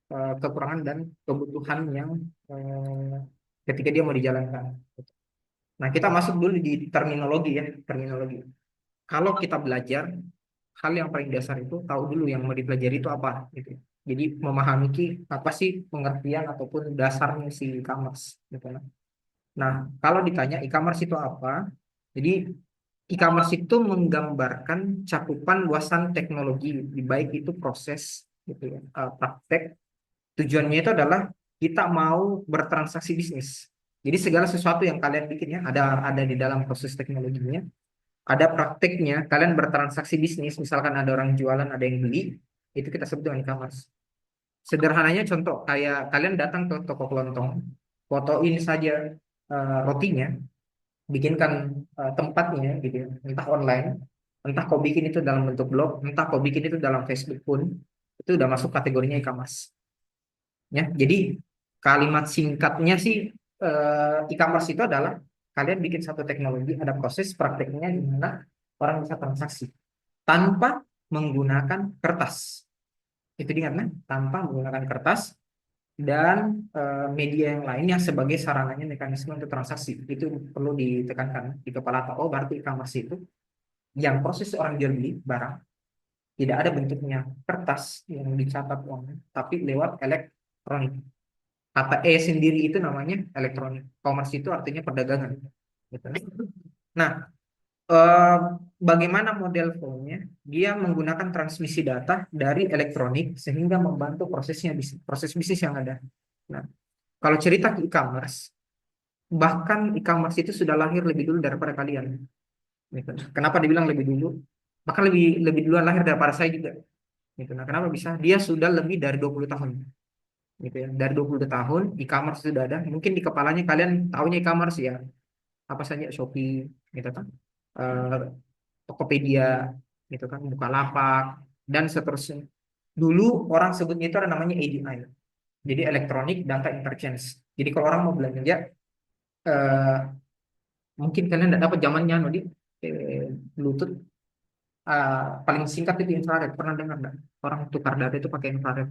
kekurangan dan kebutuhan yang eh, ketika dia mau dijalankan. Nah, kita masuk dulu di terminologi ya, terminologi. Kalau kita belajar, hal yang paling dasar itu tahu dulu yang mau dipelajari itu apa gitu. Jadi memahami apa sih pengertian ataupun dasarnya si e-commerce gitu. Nah, kalau ditanya e-commerce itu apa? Jadi e-commerce itu menggambarkan cakupan luasan teknologi, baik itu proses gitu ya, praktek. Tujuannya itu adalah kita mau bertransaksi bisnis. Jadi segala sesuatu yang kalian bikin ya, ada di dalam proses teknologinya, ada prakteknya, kalian bertransaksi bisnis, misalkan ada orang jualan, ada yang beli, itu kita sebut dengan e-commerce. Sederhananya contoh, kayak kalian datang ke toko kelontong, fotoin saja rotinya, bikinkan tempatnya gitu ya, entah online, entah kau bikin itu dalam bentuk blog, entah kau bikin itu dalam Facebook pun, itu udah masuk kategorinya e-commerce. Ya, jadi kalimat singkatnya sih e-commerce itu adalah kalian bikin satu teknologi, ada proses prakteknya di mana orang bisa transaksi tanpa menggunakan kertas. Itu diingat, nah, tanpa menggunakan kertas dan media yang lainnya sebagai sarananya mekanisme untuk transaksi. Itu perlu ditekankan di kepala. Oh, berarti e-commerce itu yang proses orang jual beli barang tidak ada bentuknya kertas yang dicatat uangnya, tapi lewat elektronik. Kata sendiri itu namanya elektronik. Commerce itu artinya perdagangan. Gitu. Nah, eh, bagaimana model flow-nya? Dia menggunakan transmisi data dari elektronik sehingga membantu proses bisnis yang ada. Nah, kalau cerita ke e-commerce, bahkan e-commerce itu sudah lahir lebih dulu daripada kalian. Gitu. Kenapa dibilang lebih dulu? Bahkan lebih lebih duluan lahir daripada saya juga. Gitu. Nah, kenapa bisa? Dia sudah lebih dari 20 tahun. Gitu ya. Dari 20 tahun e-commerce sudah ada. Mungkin di kepalanya kalian tahunya e-commerce ya, apa saja Shopee gitu kan. Eh, Tokopedia gitu kan, Bukalapak dan seterusnya. Dulu orang sebutnya itu ada namanya ADI. Jadi Electronic Data Interchange. Jadi kalau orang mau belanja eh, mungkin kalian tidak dapat zamannya di Bluetooth paling singkat itu infrared. Pernah dengar nggak? Orang tukar data itu pakai infrared.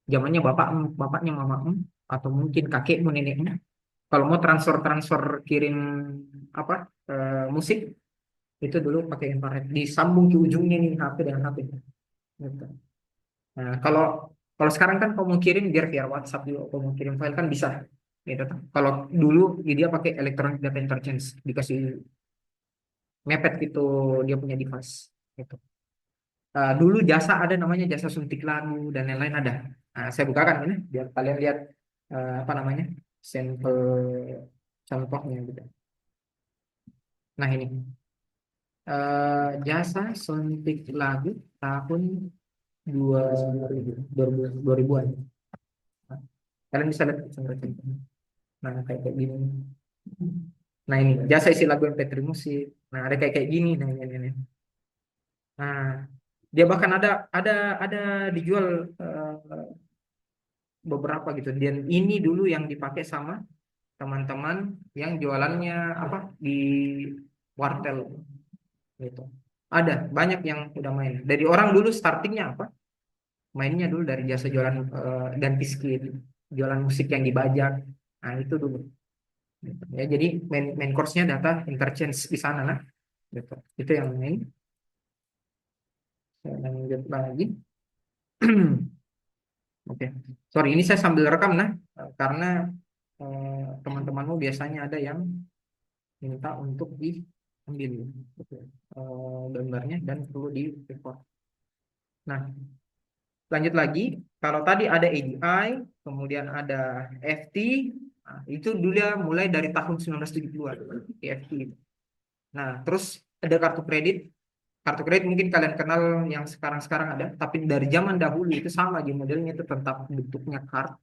Zamannya bapaknya mamamu atau mungkin kakekmu nenekmu. Kalau mau transfer kirim apa musik itu dulu pakai infrared. Disambung ke ujungnya nih HP dengan HP. Gitu. Nah, kalau kalau sekarang kan kalau mau kirim biar via WhatsApp juga, kalau mau kirim file kan bisa. Gitu kan. Kalau dulu dia pakai electronic data interchange, dikasih mepet gitu dia punya device. Gitu. Dulu jasa ada namanya jasa suntik lagu dan lain-lain ada. Nah, saya bukakan ini biar kalian lihat apa namanya sampel contohnya gitu. Nah ini jasa suntik lagu tahun 2000, 2000-an. Nah, kalian bisa lihat contoh-contohnya. Nah kayak kayak gini. Nah ini jasa isi lagu MP3 musik. Nah ada kayak kayak gini. Nah ini. Nah dia bahkan ada dijual beberapa gitu. Dan ini dulu yang dipakai sama teman-teman yang jualannya apa di wartel gitu. Ada banyak yang udah main. Dari orang dulu startingnya apa? Mainnya dulu dari jasa jualan ganti skin, jualan musik yang dibajak. Nah, itu dulu. Gitu. Ya, jadi main course-nya data interchange di sana lah. Gitu. Itu yang main. Saya lanjut lagi. Oke. Sorry, ini saya sambil rekam nah, karena teman-temanmu biasanya ada yang minta untuk diambil gitu, gambarnya dan perlu di record. Nah, lanjut lagi. Kalau tadi ada ADI, kemudian ada FT, nah, itu dulu ya mulai dari tahun 1970-an, FT. Nah, terus ada kartu kredit. Kartu kredit mungkin kalian kenal yang sekarang-sekarang ada, tapi dari zaman dahulu itu sama aja modelnya itu tetap bentuknya card.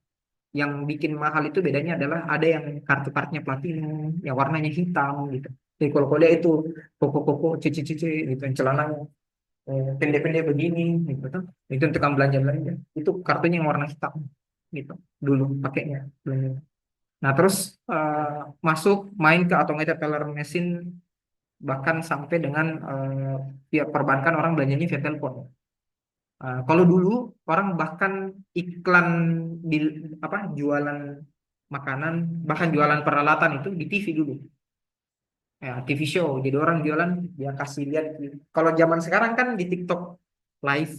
Yang bikin mahal itu bedanya adalah ada yang kartu-kartunya platinum, yang warnanya hitam gitu. Jadi kalau kuliah itu koko-koko, cici-cici gitu, yang celananya pendek-pendek begini gitu tuh. Itu untuk kamu belanja-belanja. Itu kartunya yang warna hitam gitu. Dulu pakainya. Nah, terus masuk main ke automated teller machine bahkan sampai dengan via perbankan orang belanjanya via telepon. Kalau dulu orang bahkan iklan di apa jualan makanan, bahkan jualan peralatan itu di TV dulu. Ya, TV show. Jadi orang jualan dia kasih lihat. Kalau zaman sekarang kan di TikTok live.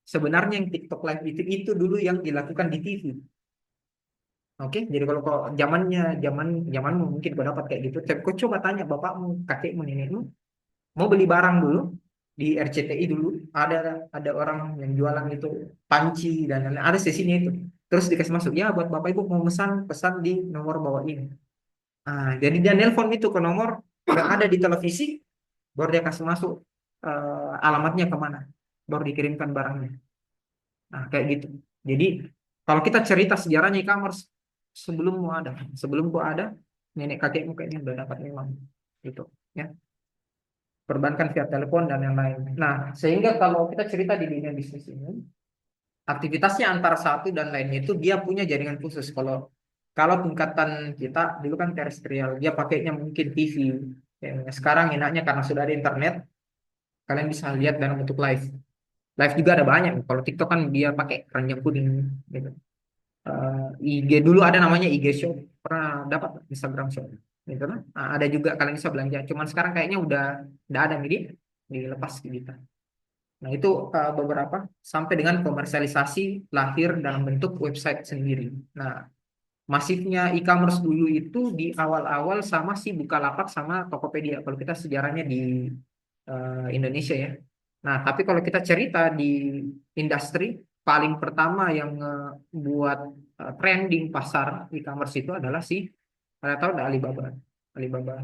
Sebenarnya yang TikTok live itu dulu yang dilakukan di TV. Oke, jadi kalau kau zamanmu mungkin kau dapat kayak gitu. Tapi kau coba tanya bapakmu, kakekmu, nenekmu, mau beli barang dulu di RCTI dulu. Ada orang yang jualan itu panci dan lain-lain. Ada sesinya itu. Terus dikasih masuk ya buat bapak ibu mau pesan di nomor bawah ini. Jadi dia nelpon itu ke nomor yang ada di televisi, baru dia kasih masuk alamatnya kemana, baru dikirimkan barangnya. Nah, kayak gitu. Jadi kalau kita cerita sejarahnya e-commerce sebelum mau ada, sebelum gua ada, nenek kakekmu kayaknya udah dapat memang gitu, ya. Perbankan via telepon dan yang lain. Nah, sehingga kalau kita cerita di dunia bisnis ini, aktivitasnya antara satu dan lainnya itu dia punya jaringan khusus. Kalau kalau tingkatan kita dulu kan terestrial, dia pakainya mungkin TV. Ya, sekarang enaknya karena sudah ada internet, kalian bisa lihat dalam bentuk live. Live juga ada banyak. Kalau TikTok kan dia pakai keranjang kuning gitu. IG dulu ada namanya IG Shop, pernah dapat Instagram Shop gitu kan. Ada juga kalian bisa belanja, cuman sekarang kayaknya udah ada jadi dilepas ke kita. Nah itu beberapa sampai dengan komersialisasi lahir dalam bentuk website sendiri. Nah masifnya e-commerce dulu itu di awal-awal sama si Bukalapak sama Tokopedia kalau kita sejarahnya di Indonesia ya. Nah tapi kalau kita cerita di industri paling pertama yang buat trending pasar e-commerce itu adalah si ada tahu nggak Alibaba. Alibaba.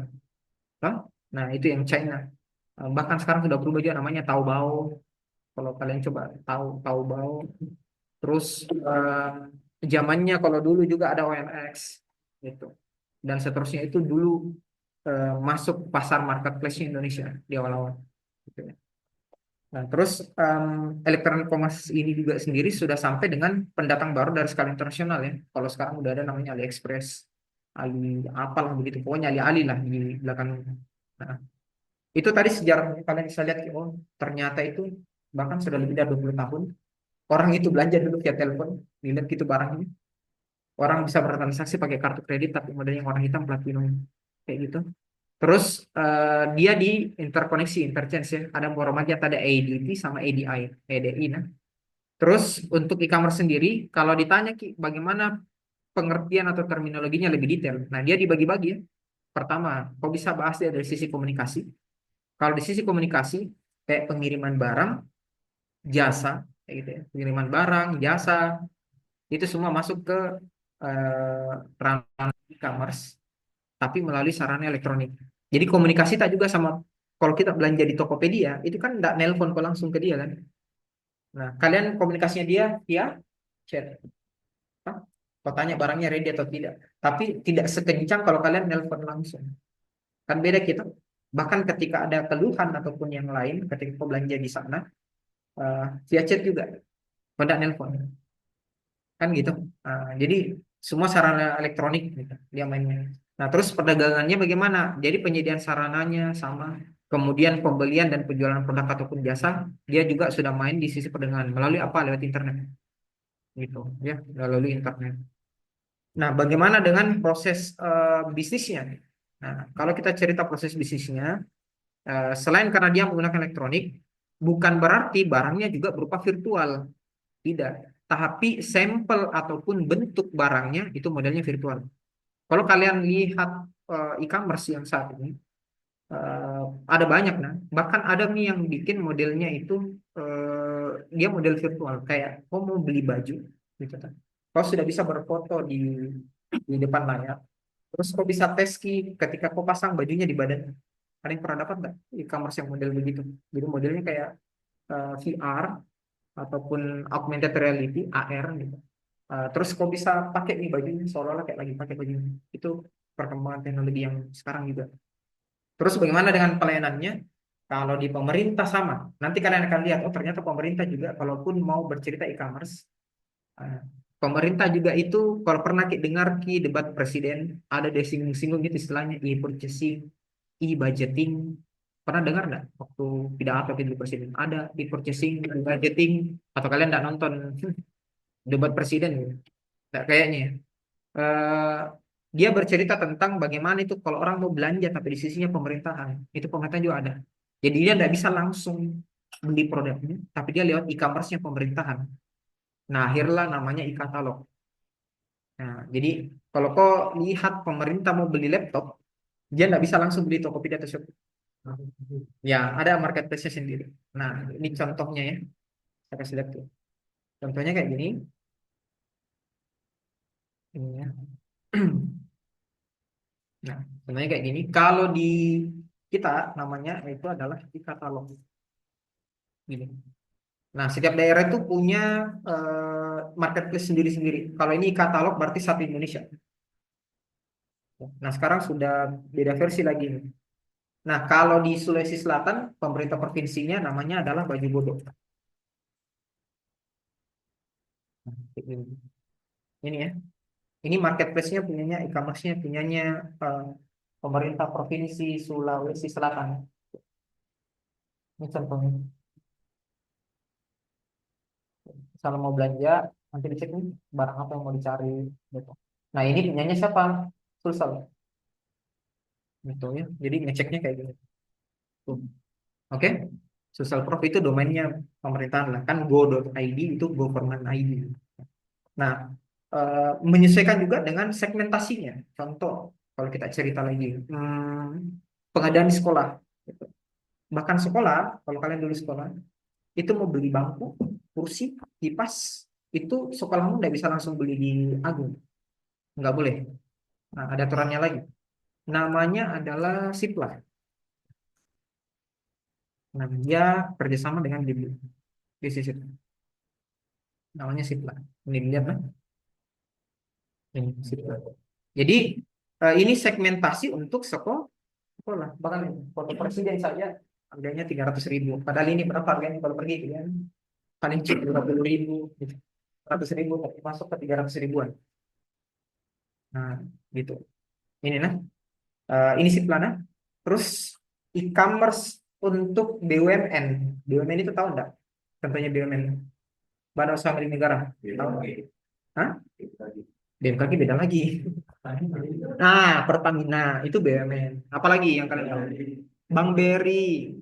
Hah? Nah itu yang China. Bahkan sekarang sudah berubah juga namanya Taobao. Kalau kalian coba tahu Taobao. Terus zamannya kalau dulu juga ada OLX gitu. Dan seterusnya itu dulu masuk pasar marketplace Indonesia di awal-awal. Gitu ya. Nah, terus elektronik commerce ini juga sendiri sudah sampai dengan pendatang baru dari skala internasional ya. Kalau sekarang udah ada namanya AliExpress, Ali apalah begitu, pokoknya Ali-Ali lah di belakang. Nah, itu tadi sejarahnya kalian bisa lihat, oh ternyata itu bahkan sudah lebih dari 20 tahun. Orang itu belanja dulu via telepon, dilihat gitu barangnya. Orang bisa bertransaksi pakai kartu kredit, tapi modelnya orang hitam platinum kayak gitu. Terus dia di interkoneksi, interchange ya. Ada formatnya ada ADT sama ADI, ADI. Nah, terus untuk e-commerce sendiri, kalau ditanya Ki, bagaimana pengertian atau terminologinya lebih detail. Nah, dia dibagi-bagi ya. Pertama, kau bisa bahas dia dari sisi komunikasi. Kalau di sisi komunikasi, kayak pengiriman barang, jasa, kayak gitu ya. Pengiriman barang, jasa, itu semua masuk ke ranah e-commerce, tapi melalui sarana elektronik. Jadi komunikasi tak juga sama kalau kita belanja di Tokopedia, itu kan nggak nelpon kok langsung ke dia kan. Nah, kalian komunikasinya dia via chat. Hah? Kau tanya barangnya ready atau tidak. Tapi tidak sekencang kalau kalian nelpon langsung. Kan beda kita. Bahkan ketika ada keluhan ataupun yang lain, ketika kau belanja di sana, via chat juga. Kau nggak nelpon. Kan gitu. Jadi semua sarana elektronik gitu, dia mainnya. Nah, terus perdagangannya bagaimana? Jadi penyediaan sarananya sama, kemudian pembelian dan penjualan produk ataupun jasa, dia juga sudah main di sisi perdagangan melalui apa? Lewat internet, gitu ya, melalui internet. Nah, bagaimana dengan proses bisnisnya? Nah, kalau kita cerita proses bisnisnya, selain karena dia menggunakan elektronik, bukan berarti barangnya juga berupa virtual. Tidak. Tapi sampel ataupun bentuk barangnya itu modelnya virtual. Kalau kalian lihat e-commerce yang saat ini, eh, ada banyak nah. Bahkan ada nih yang bikin modelnya itu dia model virtual. Kayak kau mau beli baju, gitu kan. Kau sudah bisa berfoto di depan layar. Terus kau bisa tes ketika kau pasang bajunya di badan. Ada yang pernah dapat nggak e-commerce yang model begitu? Jadi modelnya kayak VR ataupun augmented reality AR gitu. Terus kok bisa pakai nih bajunya seolah-olah kayak lagi pakai bajunya. Itu perkembangan teknologi yang sekarang juga. Terus bagaimana dengan pelayanannya? Kalau di pemerintah sama. Nanti kalian akan lihat, oh ternyata pemerintah juga kalaupun mau bercerita e-commerce, uh, pemerintah juga itu kalau pernah dengar debat presiden ada disinggung-singgung gitu istilahnya e-purchasing, e-budgeting. Pernah dengar nggak waktu pidato jadi presiden? Ada di purchasing, budgeting, atau kalian nggak nonton debat presiden gitu? Nggak kayaknya ya. Eh, dia bercerita tentang bagaimana itu kalau orang mau belanja tapi di sisinya pemerintahan, itu pemerintah juga ada. Jadi dia nggak bisa langsung beli produknya, tapi dia lewat e-commerce-nya pemerintahan. Nah, akhirlah namanya e-katalog. Nah, jadi kalau kau lihat pemerintah mau beli laptop, dia nggak bisa langsung beli Tokopedia atau Shopee. Ya, ada marketplace-nya sendiri. Nah, ini contohnya ya. Saya kasih lihat tuh. Contohnya kayak gini. Ini ya. Nah, contohnya kayak gini. Kalau di kita namanya itu adalah e-katalog. Gini. Nah, setiap daerah itu punya marketplace sendiri-sendiri. Kalau ini e-katalog berarti satu Indonesia. Nah, sekarang sudah beda versi lagi. Nah, kalau di Sulawesi Selatan, pemerintah provinsinya namanya adalah Baju Bodo. Ini ya. Ini marketplace-nya punyanya, e-commerce-nya punyanya eh, pemerintah provinsi Sulawesi Selatan. Ini contohnya. Kalau mau belanja, nanti dicek nih barang apa yang mau dicari. Gitu. Nah, ini punyanya siapa? Sulsel. Gitu ya. Jadi ngeceknya kayak gini. Tuh. Oke. Sulsel Prof itu domainnya pemerintahan lah. Kan go.id itu government ID. Nah, menyesuaikan juga dengan segmentasinya. Contoh, kalau kita cerita lagi, pengadaan di sekolah. Gitu. Bahkan sekolah, kalau kalian dulu sekolah, itu mau beli bangku, kursi, kipas, itu sekolahmu nggak bisa langsung beli di Agung. Nggak boleh. Nah, ada aturannya lagi. Namanya adalah Sipla. Nah, dia kerjasama dengan di sisi itu. Namanya Sipla. Ini lihat lah. Ini Sipla. Jadi, ini segmentasi untuk sekolah. Sekolah. Bahkan foto presiden saja harganya 300.000. Padahal ini berapa harganya kalau pergi kan? Paling cheap 20.000. Gitu. 100.000 tapi masuk ke 300 ribuan. Nah, gitu. Ini nah, ini sih Plana. Terus e-commerce untuk BUMN. BUMN itu tahu enggak? Contohnya BUMN. Badan Usaha Milik Negara. Tahu nggak? Hah? BMKG beda lagi. Nah, Pertamina itu BUMN. Apalagi yang kalian tahu? Bank BRI,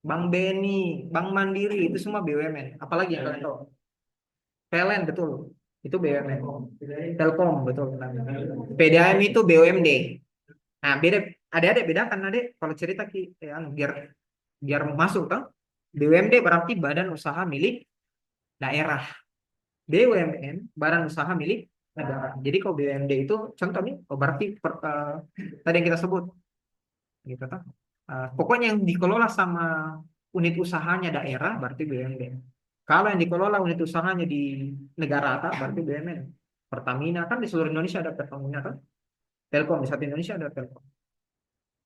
Bank BNI, Bank Mandiri itu semua BUMN. Apalagi yang kalian tahu? PLN betul. Itu BUMN. Telkom betul. PDAM itu BUMD. Nah, beda adik-adik bedakan adik kalau cerita biar biar masuk kan. BUMD berarti badan usaha milik daerah. BUMN badan usaha milik negara. Jadi kalau BUMD itu contoh nih, oh berarti tadi yang kita sebut gitu kan. Pokoknya yang dikelola sama unit usahanya daerah berarti BUMD. Kalau yang dikelola unit usahanya di negara atas berarti BUMN. Pertamina kan di seluruh Indonesia ada Pertamina kan. Telkom di satu Indonesia ada Telkom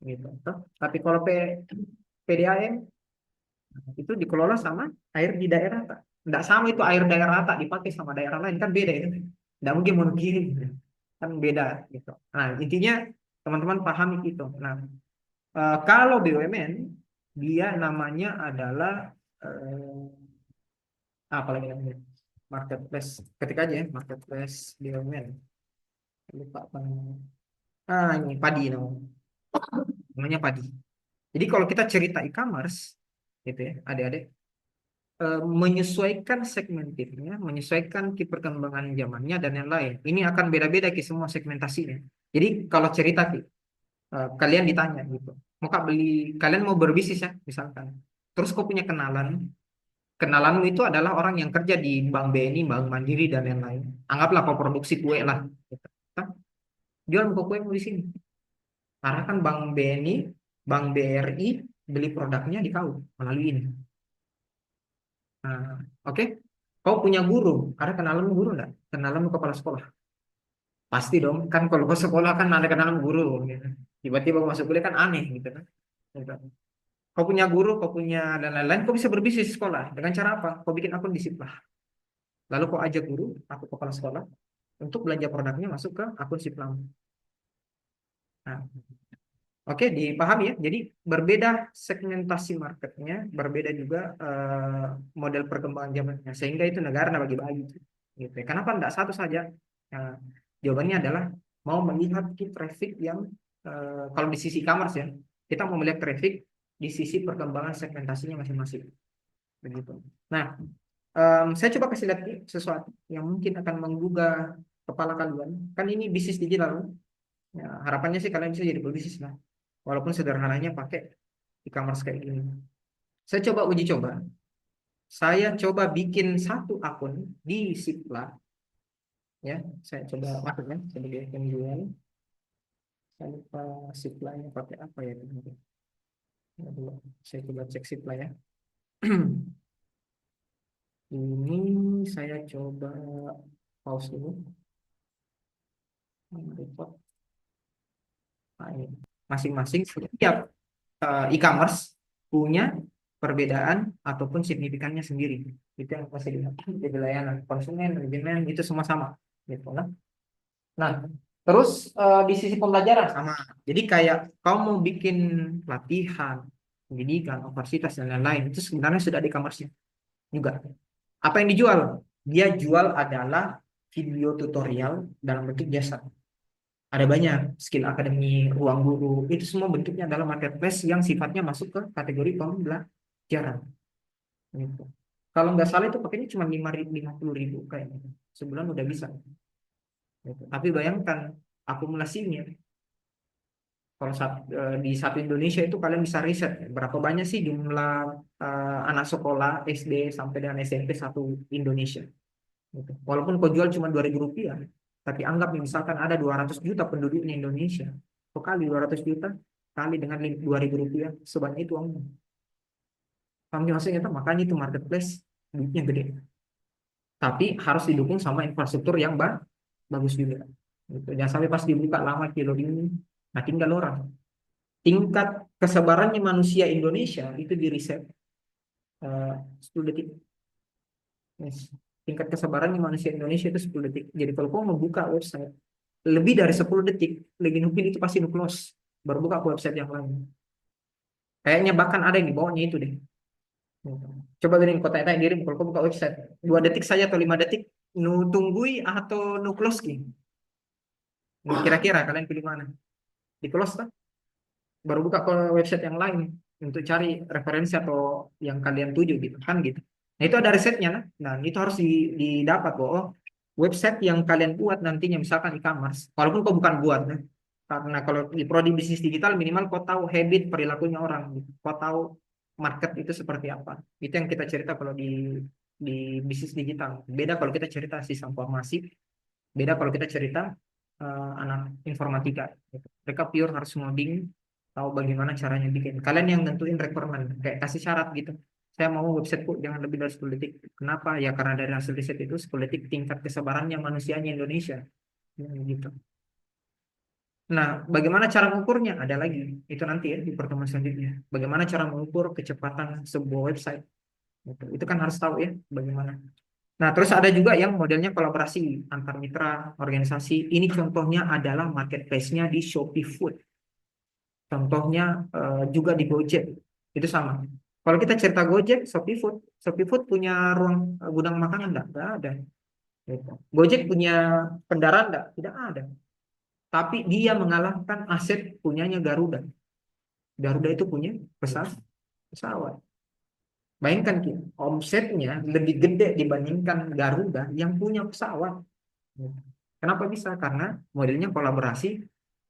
gitu. Toh. Tapi kalau PDAM itu dikelola sama air di daerah tak. Tidak sama itu air daerah tak dipakai sama daerah lain kan beda itu. Tidak mungkin mau kirim kan beda gitu. Nah intinya teman-teman pahami itu. Nah kalau BUMN dia namanya adalah apa lagi namanya marketplace. Ketik aja ya marketplace BUMN. Lupa apa namanya. Ini padi namanya padi. Jadi kalau kita cerita e-commerce gitu ya adik-adik menyesuaikan segmentifnya, menyesuaikan perkembangan zamannya dan yang lain. Ini akan beda-beda ki semua segmentasinya. Jadi kalau cerita ki, kalian ditanya gitu, mau kak beli, kalian mau berbisnis ya misalkan. Terus kau punya kenalan, kenalanmu itu adalah orang yang kerja di Bank BNI, Bank Mandiri dan yang lain. Anggaplah kau produksi kue lah. Gitu. Kan, jual kue kuemu di sini. Karena kan Bank BNI, Bank BRI beli produknya di kau melalui ini. Nah, oke. Kau punya guru, ada kenalanmu guru enggak? Kenalanmu kepala sekolah. Pasti dong, kan kalau kau sekolah kan ada kenalan guru gitu. Tiba-tiba kau masuk kuliah kan aneh gitu kan. Gitu. Kau punya guru, kau punya dan lain-lain, kau bisa berbisnis di sekolah. Dengan cara apa? Kau bikin akun di Siplah. Lalu kau ajak guru, aku kepala sekolah, untuk belanja produknya masuk ke akun Siplah. Nah, Oke, dipahami ya. Jadi berbeda segmentasi marketnya, berbeda juga model perkembangan zamannya. Sehingga itu negara bagi-bagi. Gitu ya. Kenapa tidak satu saja? Nah, jawabannya adalah mau melihat key traffic yang kalau di sisi e-commerce ya, kita mau melihat traffic di sisi perkembangan segmentasinya masing-masing. Begitu. Nah, saya coba kasih lihat sesuatu yang mungkin akan menggugah kepala kalian. Kan ini bisnis digital. Ya, harapannya sih kalian bisa jadi pebisnis lah. Walaupun sederhananya pakai e-commerce kayak gini. Saya coba uji coba. Saya coba bikin satu akun di Sipla. Ya, saya coba masuknya sebagai penjual. Saya lupa Siplanya pakai apa ya. Saya coba cek Sipla ya. Ini saya coba pause dulu. Report. Nah, ini. Masing-masing setiap e-commerce punya perbedaan ataupun signifikannya sendiri. Itu yang pasti dilihat. Jadi layanan konsumen, manajemen itu semua sama. Gitu kan. Nah, terus di sisi pembelajaran sama. Jadi kayak kau mau bikin pelatihan, pendidikan, universitas dan lain-lain itu sebenarnya sudah di e-commerce juga. Apa yang dijual? Dia jual adalah video tutorial dalam bentuk jasa. Ada banyak skill akademi, ruang guru, itu semua bentuknya adalah marketplace yang sifatnya masuk ke kategori pembelajaran. Gitu. Kalau nggak salah itu pakainya cuma 50.000 kayaknya. Sebulan udah bisa. Gitu. Tapi bayangkan akumulasinya. Kalau di satu Indonesia itu kalian bisa riset berapa banyak sih jumlah anak sekolah SD sampai dengan SMP satu Indonesia. Gitu. Walaupun kau jual cuma 2.000 rupiah, tapi anggap misalkan ada 200 juta penduduk di Indonesia. Kau kali 200 juta, kali dengan 2.000 rupiah, sebanyak itu uangnya. Paham nggak maksudnya? Makanya itu marketplace, duitnya gede. Tapi harus didukung sama infrastruktur yang bagus juga. Gitu. Jangan sampai pas dibuka lama kilo ini, nah tinggal orang. Tingkat kesabarannya manusia Indonesia itu di riset 10 detik. Yes. Tingkat kesabarannya manusia Indonesia itu 10 detik. Jadi kalau kamu membuka website lebih dari 10 detik, login Upin itu pasti nu close. Baru buka ke website yang lain. Kayaknya bahkan ada yang di bawahnya itu deh. Coba gini, kau tanya diri, kalau kau buka website, 2 detik saja atau 5 detik, nu tunggui atau nu close ki? Kira-kira kalian pilih mana? Di close kan? Baru buka ke website yang lain untuk cari referensi atau yang kalian tuju gitu kan gitu. Nah itu ada risetnya nah. Nah itu harus didapat bahwa oh, website yang kalian buat nantinya misalkan e-commerce, walaupun kau bukan buat nah. Karena kalau di prodi bisnis digital minimal kau tahu habit perilakunya orang gitu. Kau tahu market itu seperti apa. Itu yang kita cerita kalau di bisnis digital. Beda kalau kita cerita sistem informasi, beda kalau kita cerita anak informatika. Gitu. Mereka pure harus ngoding, tahu bagaimana caranya bikin. Kalian yang nentuin requirement, kayak kasih syarat gitu. Saya mau websiteku jangan lebih dari 10 detik. Kenapa? Ya karena dari hasil riset itu 10 detik tingkat kesabarannya manusianya Indonesia. Ya, gitu. Nah, bagaimana cara mengukurnya? Ada lagi. Itu nanti ya di pertemuan selanjutnya. Bagaimana cara mengukur kecepatan sebuah website? Itu kan harus tahu ya bagaimana. Nah, terus ada juga yang modelnya kolaborasi antar mitra organisasi. Ini contohnya adalah marketplace-nya di Shopee Food. Contohnya juga di Gojek. Itu sama. Kalau kita cerita Gojek, Shopee Food punya ruang gudang makanan enggak? Enggak ada. Gitu. Gojek punya kendaraan enggak? Tidak ada. Tapi dia mengalahkan aset punyanya Garuda. Garuda itu punya pesawat. Bayangkan omsetnya lebih gede dibandingkan Garuda yang punya pesawat. Kenapa bisa? Karena modelnya kolaborasi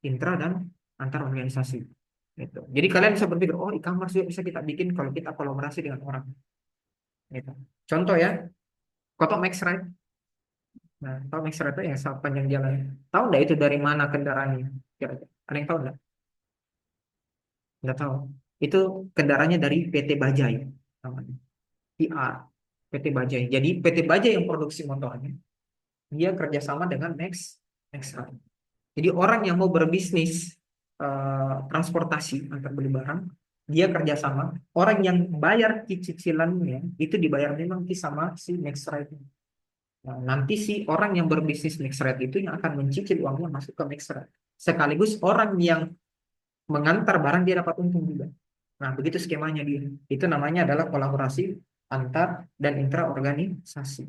intra dan antar organisasi. Gitu. Jadi kalian bisa berpikir, oh e-commerce juga bisa kita bikin kalau kita kolaborasi dengan orang. Gitu. Contoh ya, Kotak Max Ride. Nah, tahu Max Ride itu yang sepanjang jalan. Tahu nggak itu dari mana kendaraannya? Kira-kira. Ada yang tahu nggak? Nggak tahu. Itu kendaraannya dari PT Bajai. Namanya. PR. PT Bajai. Jadi PT Bajai yang produksi motornya. Dia kerjasama dengan Max Ride. Jadi orang yang mau berbisnis transportasi antar beli barang, dia kerjasama. Orang yang bayar cicilannya itu dibayar memang sama si Next Ride. Nah, nanti si orang yang berbisnis Next Ride itu yang akan mencicil uangnya masuk ke Next Ride. Sekaligus orang yang mengantar barang dia dapat untung juga. Nah, begitu skemanya dia. Itu namanya adalah kolaborasi antar dan intraorganisasi.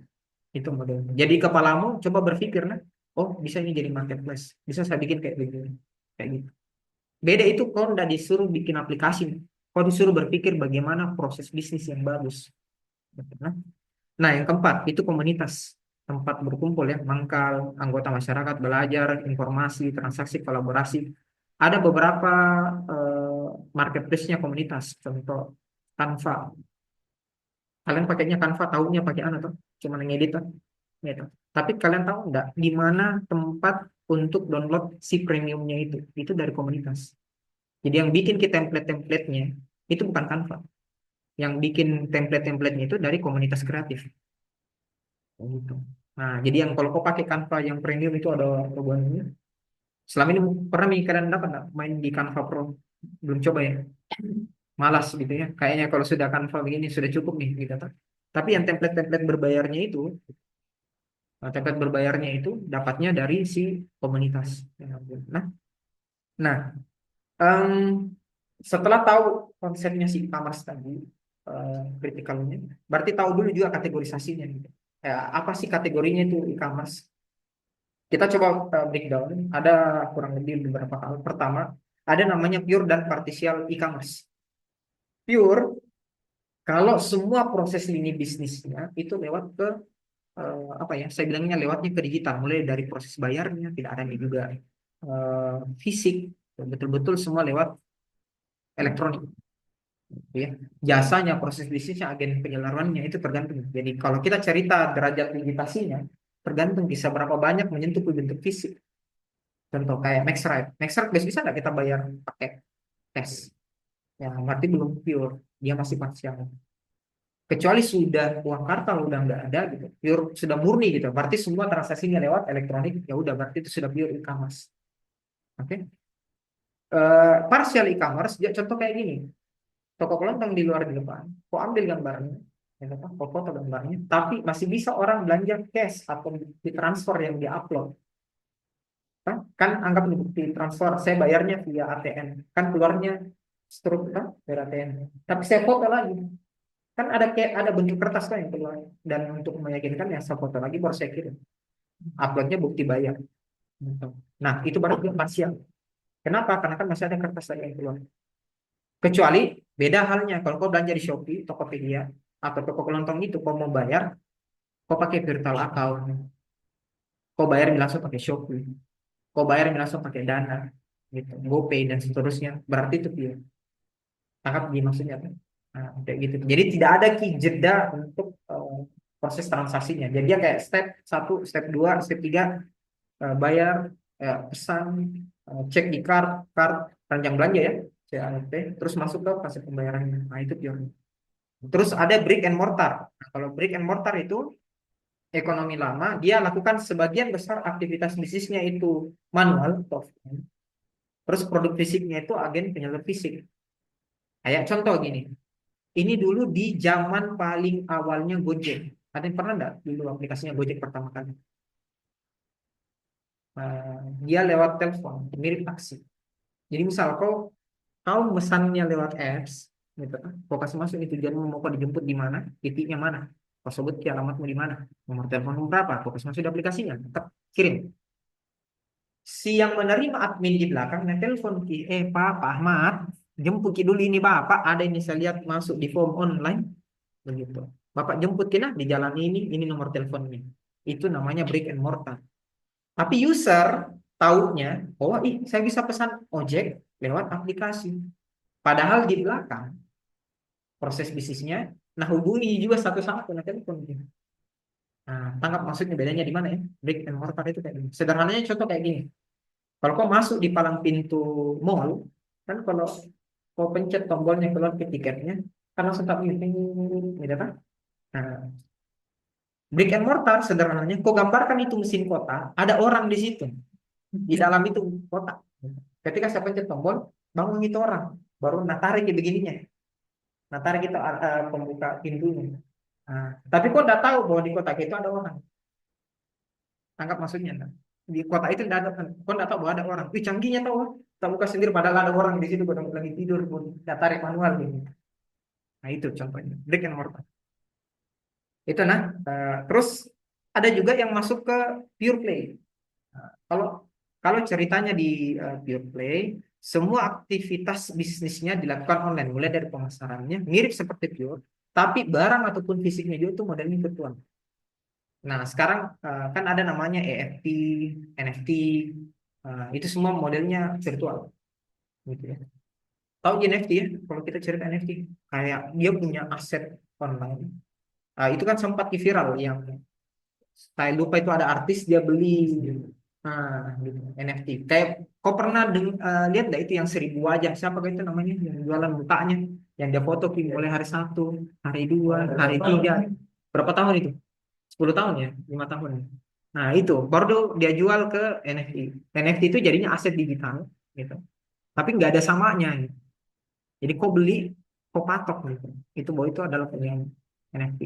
Itu modelnya. Jadi kepalamu coba berpikir, nah, oh bisa ini jadi marketplace. Bisa saya bikin kayak begini. Kayak gitu. Beda itu kalau nggak disuruh bikin aplikasi. Kalau disuruh berpikir bagaimana proses bisnis yang bagus. Nah, nah, yang keempat itu komunitas. Tempat berkumpul ya, mangkal, anggota masyarakat, belajar, informasi, transaksi, kolaborasi. Ada beberapa marketplace-nya komunitas. Contoh Canva. Kalian pakainya Canva, tahunya pakai apa tuh? Cuma ngedit tuh. Gitu. Tapi kalian tahu nggak di mana tempat untuk download si premiumnya itu? Itu dari komunitas. Jadi yang bikin kita template-templatenya itu bukan Canva. Yang bikin template-templatenya itu dari komunitas kreatif. Gitu. Nah, jadi yang kalau kau pakai Canva yang premium itu ada perubahannya. Selama ini pernah nih kalian dapat nggak main di Canva Pro? Belum coba ya? Malas gitu ya. Kayaknya kalau sudah Canva begini sudah cukup nih gitu. Tapi yang template-template berbayarnya itu, template berbayarnya itu dapatnya dari si komunitas. Nah, nah, em, setelah tahu konsepnya si e-commerce tadi, kritikalnya, berarti tahu dulu juga kategorisasinya gitu. Apa sih kategorinya itu e-commerce? Kita coba breakdown. Ada kurang lebih beberapa hal. Pertama, ada namanya pure dan partial e-commerce. Pure, kalau semua proses lini bisnisnya itu lewat ke apa ya? Saya bilangnya lewatnya ke digital, mulai dari proses bayarnya, tidak ada yang juga fisik, betul-betul semua lewat elektronik. Ya, jasanya, proses bisnisnya, agen penyalurannya itu tergantung. Jadi kalau kita cerita derajat digitasinya, tergantung bisa berapa banyak menyentuh ke bentuk fisik. Contoh kayak MaxRide. MaxRide bisa nggak kita bayar pakai cash? Ya, berarti belum pure, dia masih parsial. Kecuali sudah uang kartal udah nggak ada gitu, pure sudah murni gitu. Berarti semua transaksinya lewat elektronik, ya udah berarti itu sudah pure e-commerce. Oke. Partial e-commerce, dia contoh kayak gini. Toko kelontong di luar di depan, kok ambil gambarnya, ya kan? Kok foto gambarnya, tapi masih bisa orang belanja cash atau ditransfer yang diupload. Kan anggap nih bukti transfer, saya bayarnya via ATM, kan keluarnya struk kan dari ATM. Tapi saya foto lagi, kan ada kayak ada bentuk kertas kan yang keluar, dan untuk meyakinkan ya saya foto lagi baru saya kirim. Uploadnya bukti bayar. Gitu. Nah itu baru belum parsial. Kenapa? Karena kan masih ada kertas lagi yang keluar. Kecuali beda halnya kalau kau belanja di Shopee, Tokopedia, atau toko kelontong itu kau mau bayar, kau pakai virtual account, kau bayar langsung pakai Shopee, kau bayar langsung pakai Dana, gitu, GoPay dan seterusnya. Berarti itu dia. Tangkap di maksudnya kan? Nah, kayak gitu. Jadi tidak ada jeda untuk proses transaksinya. Jadi dia kayak step satu, step dua, step tiga, bayar, pesan, cek di card, ranjang belanja ya, CART, terus masuk ke fase pembayarannya. Nah itu pure. Terus ada brick and mortar. Nah, kalau brick and mortar itu ekonomi lama, dia lakukan sebagian besar aktivitas bisnisnya itu manual, terus produk fisiknya itu agen penyalur fisik. Kayak contoh gini, ini dulu di zaman paling awalnya Gojek. Ada yang pernah nggak dulu aplikasinya Gojek pertama kali? Dia lewat telepon, mirip taksi. Jadi misal kau mesannya lewat apps, gitu kan? Kau kasih masuk itu tujuanmu mau kau dijemput di mana, titiknya mana, kau sebut ke alamatmu di mana, nomor teleponmu berapa, kau kasih masuk di aplikasinya, tetap kirim. Si yang menerima admin di belakang telepon ki, Pak Ahmad, jemput ki dulu ini Bapak, ada ini saya lihat masuk di form online, begitu. Bapak jemput kina di jalan ini nomor teleponnya. Itu namanya brick and mortar. Tapi user taunya, oh saya bisa pesan ojek lewat aplikasi. Padahal di belakang proses bisnisnya, nah hubungi juga satu sama dengan telepon. Nah, tangkap maksudnya bedanya di mana ya? Brick and mortar itu kayak gini. Sederhananya contoh kayak gini. Kalau kau masuk di palang pintu mall, kan kalau kau pencet tombolnya keluar ke tiketnya, kan langsung tak gitu kan? Nah, brick and mortar sederhananya, kau gambarkan itu mesin kota, ada orang di situ, di dalam itu kota. Ketika saya pencet tombol, bangun itu orang, baru nah tarik ke begininya, nah tarik kita pembuka pintunya. Nah, tapi kau tidak tahu bahwa di kota itu ada orang. Tangkap maksudnya, nah. Di kota itu tidak ada, kau tidak tahu bahwa ada orang. Wih canggihnya tahu. Tak buka sendiri padahal ada orang di situ pada lagi tidur pun kita tarik manual gitu. Nah itu contohnya brick and mortar. Itu terus ada juga yang masuk ke pure play. Nah, kalau kalau ceritanya di pure play, semua aktivitas bisnisnya dilakukan online, mulai dari pemasarannya mirip seperti pure, tapi barang ataupun fisiknya juga itu modelnya virtual. Nah, sekarang kan ada namanya EFT, NFT, itu semua modelnya virtual, gitu ya. Tahu NFT ya? Kalau kita cerita NFT, kayak dia punya aset online. Itu kan sempat viral yang saya lupa itu ada artis dia beli gitu. Gitu. NFT. Kayak kau pernah lihat nggak itu yang 1.000 wajah? Siapa itu namanya yang jualan mukanya? Yang dia foto mulai hari 1, hari 2, hari 3. Berapa tahun itu? 10 tahun ya? 5 tahun ya? Nah itu baru dia jual ke NFT. NFT itu jadinya aset digital gitu. Tapi nggak ada samanya gitu. Jadi kau beli, kau patok gitu. Itu bahwa itu adalah punya NFT.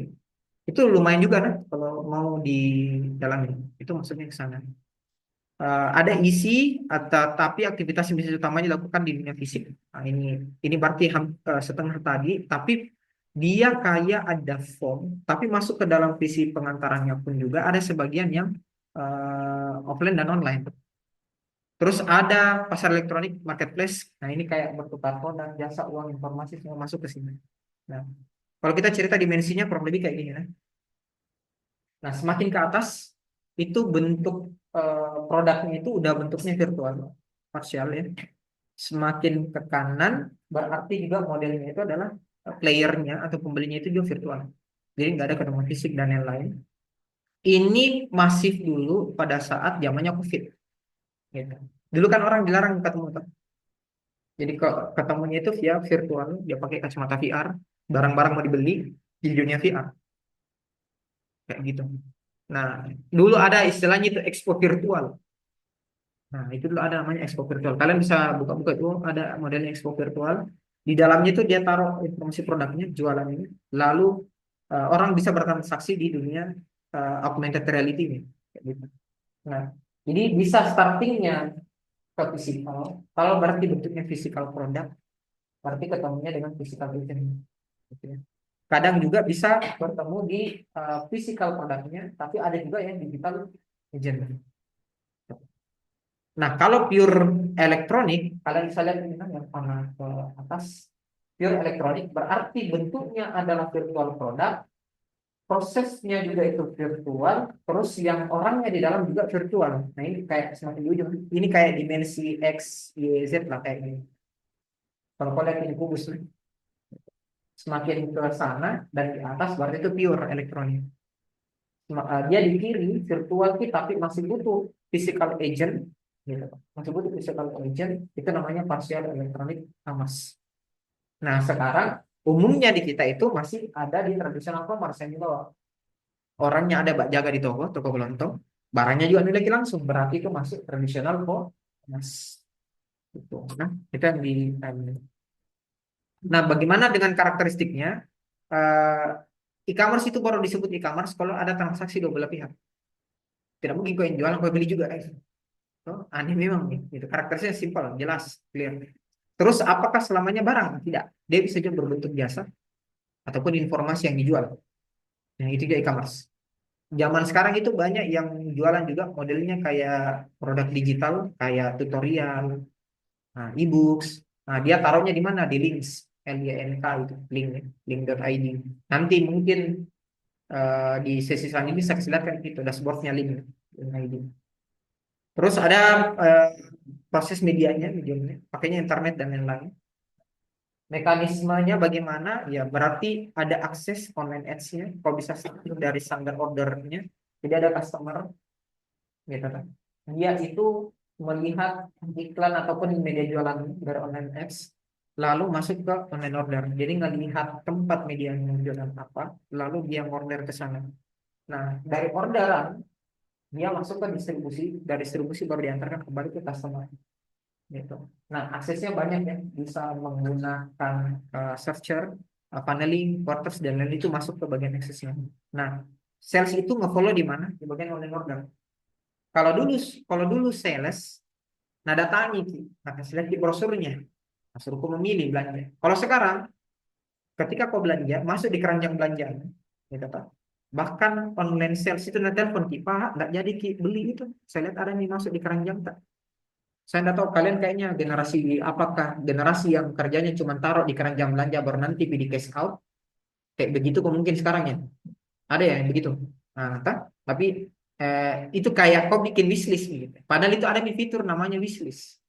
Itu lumayan juga kan kalau mau didalami. Itu maksudnya ke sana. Ada isi atau tapi aktivitas bisnis utamanya dilakukan di dunia fisik. Nah, ini berarti setengah tadi, tapi dia kayak ada form, tapi masuk ke dalam visi pengantarannya pun juga ada sebagian yang offline dan online. Terus ada pasar elektronik, marketplace. Nah, ini kayak bertukar dan jasa uang informasi semua masuk ke sini. Nah, kalau kita cerita dimensinya kurang lebih kayak gini. Nah, semakin ke atas itu bentuk produknya itu udah bentuknya virtual, parsial ya. Semakin ke kanan berarti juga modelnya itu adalah playernya atau pembelinya itu juga virtual. Jadi nggak ada ketemu fisik dan lain-lain. Ini masif dulu pada saat zamannya COVID. Gitu. Dulu kan orang dilarang ketemu kan. Jadi ketemunya itu via virtual, dia pakai kacamata VR, barang-barang mau dibeli di dunia VR kayak gitu. Nah, dulu ada istilahnya itu expo virtual. Nah, itu dulu ada namanya expo virtual. Kalian bisa buka-buka itu ada modelnya expo virtual. Di dalamnya itu dia taruh informasi produknya, jualannya. Lalu orang bisa bertransaksi di dunia augmented reality ini. Kayak gitu. Nah, jadi bisa startingnya ke physical. Kalau berarti bentuknya physical product, berarti ketemunya dengan physical agent. Gitu ya. Kadang juga bisa bertemu di physical produknya, tapi ada juga yang digital agent. Nah, kalau pure elektronik, kalian bisa lihat ini kan yang panah ke atas. Pure elektronik berarti bentuknya adalah virtual produk, prosesnya juga itu virtual, terus yang orangnya di dalam juga virtual. Nah, ini kayak semakin di ujung. Ini kayak dimensi X, Y, Z lah kayak ini. Kalau kalian lihat ini kubus nih, semakin ke sana dan di atas berarti itu pure elektronik. Dia di kiri virtual sih, tapi masih butuh physical agent gitu. Masih butuh physical agent, itu namanya partial electronic commerce. Nah, sekarang umumnya di kita itu masih ada di tradisional commerce yang dibawa. Orangnya ada Mbak jaga di toko kelontong, barangnya juga miliki langsung, berarti itu masuk tradisional commerce. Gitu. Nah, itu yang di Nah, bagaimana dengan karakteristiknya? E-commerce itu baru disebut e-commerce kalau ada transaksi dua belah pihak. Tidak mungkin kau yang jual, kau beli juga. Oh, aneh memang nih. Itu karakternya simpel, jelas, clear. Terus apakah selamanya barang? Tidak. Dia bisa juga berbentuk jasa ataupun informasi yang dijual. Yang itu juga e-commerce. Zaman sekarang itu banyak yang jualan juga modelnya kayak produk digital, kayak tutorial, e-books. Nah, dia taruhnya di mana? Di links, LINK itu, link, link.id. Nanti mungkin di sesi selanjutnya bisa kasih lihat kan itu dashboardnya link.id. Terus ada eh, proses medianya, pakainya internet dan lain-lain. Mekanismenya bagaimana? Ya berarti ada akses online ads-nya. Kalau bisa starting dari standar ordernya, jadi ada customer, gitu kan. Dia itu melihat iklan ataupun media jualan dari online ads, lalu masuk ke online order. Jadi nggak lihat tempat media yang jualan apa, lalu dia order ke sana. Nah, dari orderan dia masuk ke distribusi, dari distribusi baru diantarkan kembali ke customer gitu. Nah, aksesnya banyak ya, bisa menggunakan searcher, paneling, quarters dan lain itu masuk ke bagian aksesnya. Nah, sales itu ngefollow di mana? Di bagian online order. Kalau dulu kalau dulu sales Nah datangi Ki, nah kasih lihat di brosurnya, nah, suruh kau memilih belanja. Kalau sekarang ketika kau belanja masuk di keranjang belanjaan, gitu Pak. Bahkan online sales itu nanti telepon Ki, Pak nggak jadi Ki beli itu. Saya lihat ada nih masuk di keranjang tak. Saya nggak tahu kalian kayaknya generasi apakah generasi yang kerjanya cuma taruh di keranjang belanja baru nanti di cash out kayak begitu kok mungkin sekarang ya. Ada ya yang begitu. Nah, tapi itu kayak kau bikin wishlist gitu. Padahal itu ada di fitur namanya wishlist.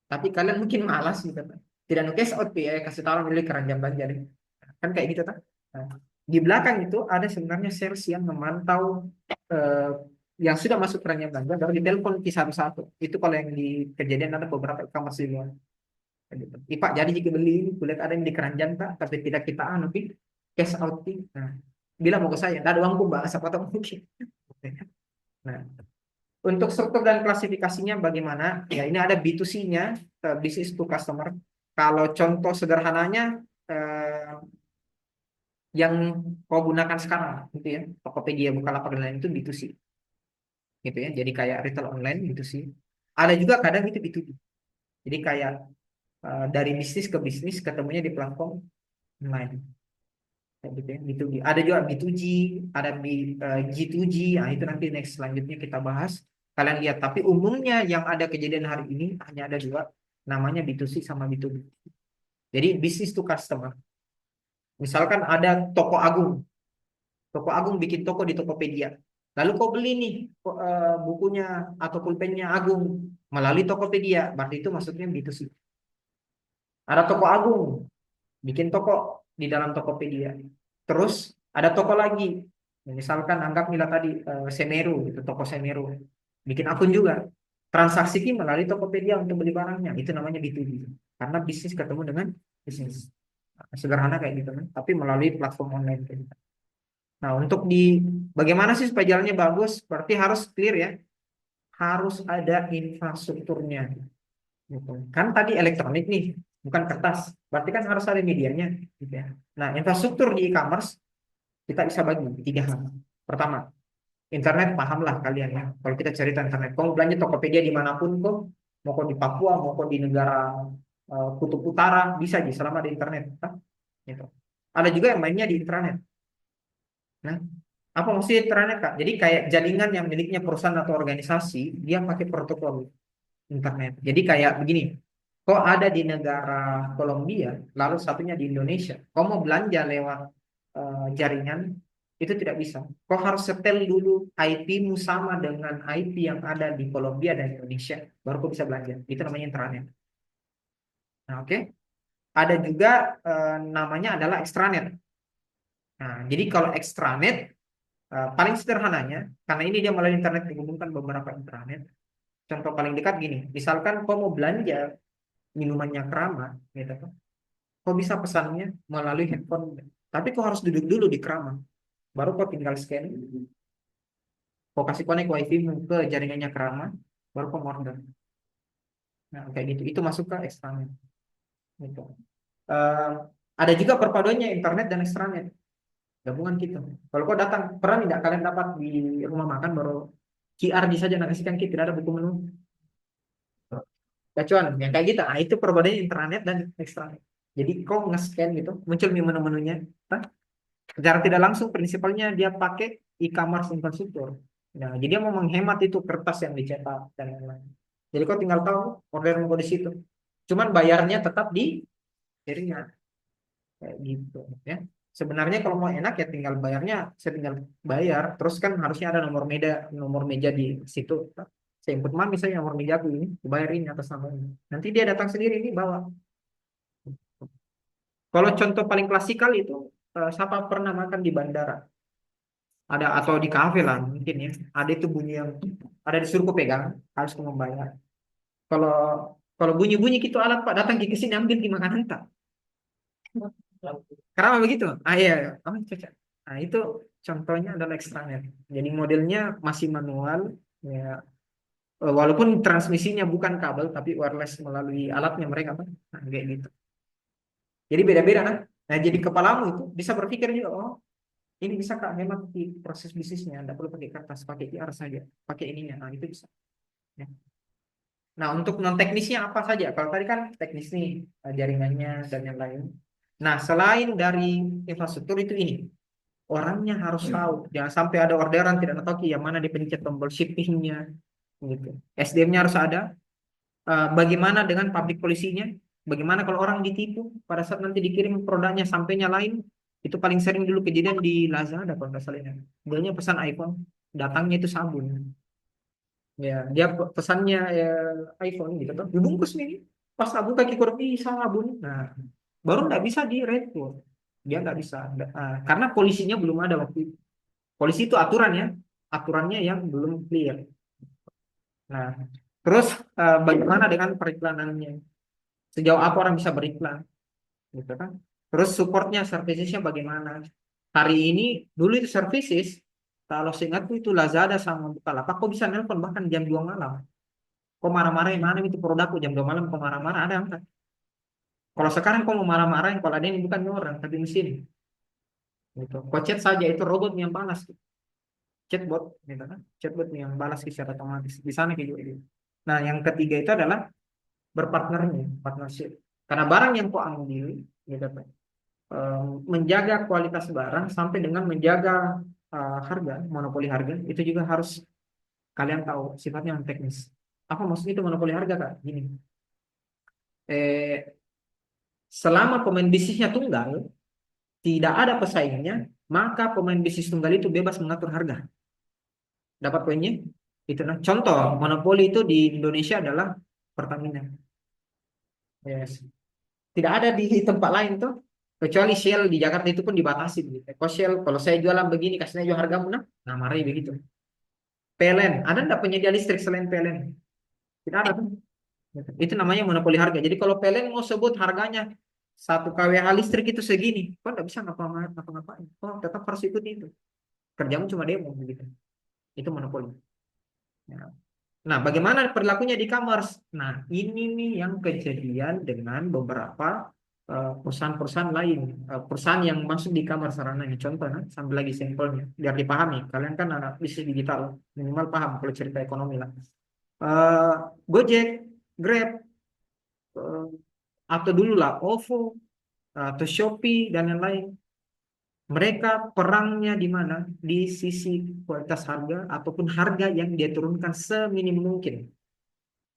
Tapi kalian mungkin malas gitu. Tidak nu cash out ya kasih tahu milih keranjang belanja deh. Kan kayak gitu tak. Nah, di belakang itu ada sebenarnya sales yang memantau eh, yang sudah masuk keranjang belanja baru ditelepon di satu-satu. Itu kalau yang di kejadian ada beberapa kamar semua. Gitu. Pak jadi jika beli ini kulihat ada yang di keranjang tak tapi tidak kita anu tapi cash out Pi. Nah, bilang mau ke saya, "Nggak ada uangku mbak, siapa tahu mungkin." Nah, untuk struktur dan klasifikasinya bagaimana? Ya ini ada B2C-nya, business to customer. Kalau contoh sederhananya yang kau gunakan sekarang, gitu ya, Tokopedia, Bukalapak dan lain itu B2C, gitu ya. Jadi kayak retail online B2C. Ada juga kadang itu B2B. Jadi kayak dari bisnis ke bisnis ketemunya di platform online. Kayak gitu ya, B2B. Ada juga B2G, ada G2G, nah itu nanti next selanjutnya kita bahas. Kalian lihat, tapi umumnya yang ada kejadian hari ini hanya ada dua, namanya B2C sama B2B. Jadi business to customer. Misalkan ada toko Agung bikin toko di Tokopedia. Lalu kau beli nih bukunya atau pulpennya Agung melalui Tokopedia, berarti itu maksudnya B2C. Ada toko Agung bikin toko di dalam Tokopedia. Terus ada toko lagi, misalkan anggap Mila tadi Semeru, gitu, toko Semeru, bikin akun juga. Transaksi melalui Tokopedia untuk beli barangnya, itu namanya B2B. Karena bisnis ketemu dengan bisnis. Sederhana kayak gitu kan, tapi melalui platform online kayak gitu. Nah, untuk di bagaimana sih supaya jalannya bagus? Berarti harus clear ya, harus ada infrastrukturnya. Gitu. Kan tadi elektronik nih, bukan kertas. Berarti kan harus ada medianya, gitu ya. Nah, infrastruktur di e-commerce kita bisa bagi tiga hal. Pertama, internet pahamlah kalian ya. Kalau kita cerita internet, kamu belanja Tokopedia dimanapun kok, mau kok di Papua, mau kok di negara Kutub Utara, bisa aja selama di internet. Kan? Gitu. Ada juga yang mainnya di internet. Nah, apa maksudnya internet Kak? Jadi kayak jaringan yang miliknya perusahaan atau organisasi, dia pakai protokol internet. Jadi kayak begini, kok ada di negara Kolombia, lalu satunya di Indonesia. Kau mau belanja lewat jaringan, itu tidak bisa. Kau harus setel dulu IP-mu sama dengan IP yang ada di Kolombia dan Indonesia, baru kau bisa belanja. Itu namanya intranet. Nah, oke. Ada juga namanya adalah extranet. Nah, jadi kalau extranet paling sederhananya, karena ini dia melalui internet menghubungkan beberapa intranet. Contoh paling dekat gini, misalkan kau mau belanja minumannya Keramat, gitu kan. Kau bisa pesannya melalui handphone, tapi kau harus duduk dulu di Keramat. Baru kau tinggal scan, kau kasih connect wifi ke jaringannya Keramat, baru kau order. Nah, kayak gitu. Itu masuk ke extranet. Gitu. Eh, ada juga perpaduannya internet dan extranet. Gabungan gitu. Kalau kau datang, pernah tidak kalian dapat di rumah makan baru QR di saja nak kasihkan kita tidak ada buku menu. Gacuan yang kayak gitu. Ah itu perbedaannya intranet dan extranet. Jadi kau nge-scan gitu, muncul nih menu-menunya. Hah? Secara tidak langsung prinsipalnya dia pakai e-commerce infrastruktur. Nah, jadi dia mau menghemat itu kertas yang dicetak dan lain-lain. Jadi kau tinggal tahu order mau di situ. Cuman bayarnya tetap di jaringan kayak gitu ya. Sebenarnya kalau mau enak ya tinggal bayarnya, saya tinggal bayar. Terus kan harusnya ada nomor meja di situ. Saya input misalnya nomor meja aku ini, bayar ini atas nama ini. Nanti dia datang sendiri ini bawa. Kalau contoh paling klasikal itu, siapa pernah makan di bandara? Ada atau di kafe lah mungkin ya. Ada itu bunyi yang ada disuruh kau pegang, harus kau membayar. Kalau kalau bunyi-bunyi gitu alat Pak datang ke sini ambil di makanan tak? Kenapa begitu? Ah iya, oh, cocok. Nah itu contohnya adalah extranet. Jadi modelnya masih manual, ya. Walaupun transmisinya bukan kabel tapi wireless melalui alatnya mereka Pak. Nah, kayak gitu. Jadi beda-beda kan? Nah jadi kepalamu itu bisa berpikir juga, oh ini bisa Kak memang di proses bisnisnya, Anda perlu pakai kertas, pakai QR saja, pakai ininya, nah itu bisa. Ya. Nah, untuk non teknisnya apa saja? Kalau tadi kan teknis nih, jaringannya dan yang lain. Nah, selain dari infrastruktur itu ini, orangnya harus tahu. Jangan sampai ada orderan tidak tahu yang mana dipencet tombol shippingnya, gitu. SDM-nya harus ada. Bagaimana dengan public policy-nya? Bagaimana kalau orang ditipu pada saat nanti dikirim produknya sampainya lain? Itu paling sering dulu kejadian di Lazada kalau nggak salah ya. Dia pesan iPhone, datangnya itu sabun. Ya, dia pesannya ya, iPhone gitu tuh. Dibungkus nih. Pas aku kaki kurang sabun. Nah, baru nggak bisa diretur. Dia nggak bisa. Karena polisinya belum ada waktu itu. Polisi itu aturan ya. Aturannya yang belum clear. Nah, terus bagaimana dengan periklanannya? Sejauh apa orang bisa beriklan, gitu kan? Terus supportnya, servicesnya bagaimana? Hari ini dulu itu services, kalau seingatku itu Lazada sama Bukalapak, kok bisa nelpon bahkan jam 2 malam. Kok marah-marah yang mana itu produkku jam 2 malam, kok marah-marah ada angkat. Kalau sekarang kok mau marah-marah, kalau ada ini bukan orang, tapi mesin. Gitu. Kok chat saja itu robot yang balas, chatbot, gitu kan? Chatbot yang balas secara otomatis. Di sana kayak gitu. Nah, yang ketiga itu adalah berpartnernya, partnership. Karena barang yang kau ambil, gitu kan? Menjaga kualitas barang sampai dengan menjaga harga, monopoli harga, itu juga harus kalian tahu sifatnya yang teknis. Apa maksudnya itu monopoli harga, Kak? Gini, eh, selama pemain bisnisnya tunggal, tidak ada pesaingnya, maka pemain bisnis tunggal itu bebas mengatur harga. Dapat poinnya? Itu nah. Contoh, monopoli itu di Indonesia adalah Pertamina. Yes. Tidak ada di tempat lain tuh. Kecuali Shell di Jakarta itu pun dibatasi gitu. Kalau Shell, kalau saya jualan begini, kasihnya jual harga murah, nah mari begitu. PLN, ada nggak penyedia listrik selain PLN? Tidak ada tuh. Itu namanya monopoli harga. Jadi kalau PLN mau sebut harganya 1 kWh listrik itu segini, kok nggak bisa ngapa-ngapain. Oh, tetap harus ikut itu. Kerjamu cuma demo begitu. Itu monopoli. Ya. Nah, bagaimana perilakunya di e-commerce? Nah, ini nih yang kejadian dengan beberapa perusahaan-perusahaan lain, perusahaan yang masuk di e-commerce sarana ini. Contoh, nah, sambil lagi sampelnya, biar dipahami. Kalian kan anak bisnis digital, minimal paham kalau cerita ekonomi lah. Eh, Gojek, Grab, eh, atau dulu lah OVO, atau Shopee dan yang lain. Mereka perangnya di mana? Di sisi kualitas harga ataupun harga yang dia turunkan seminim mungkin.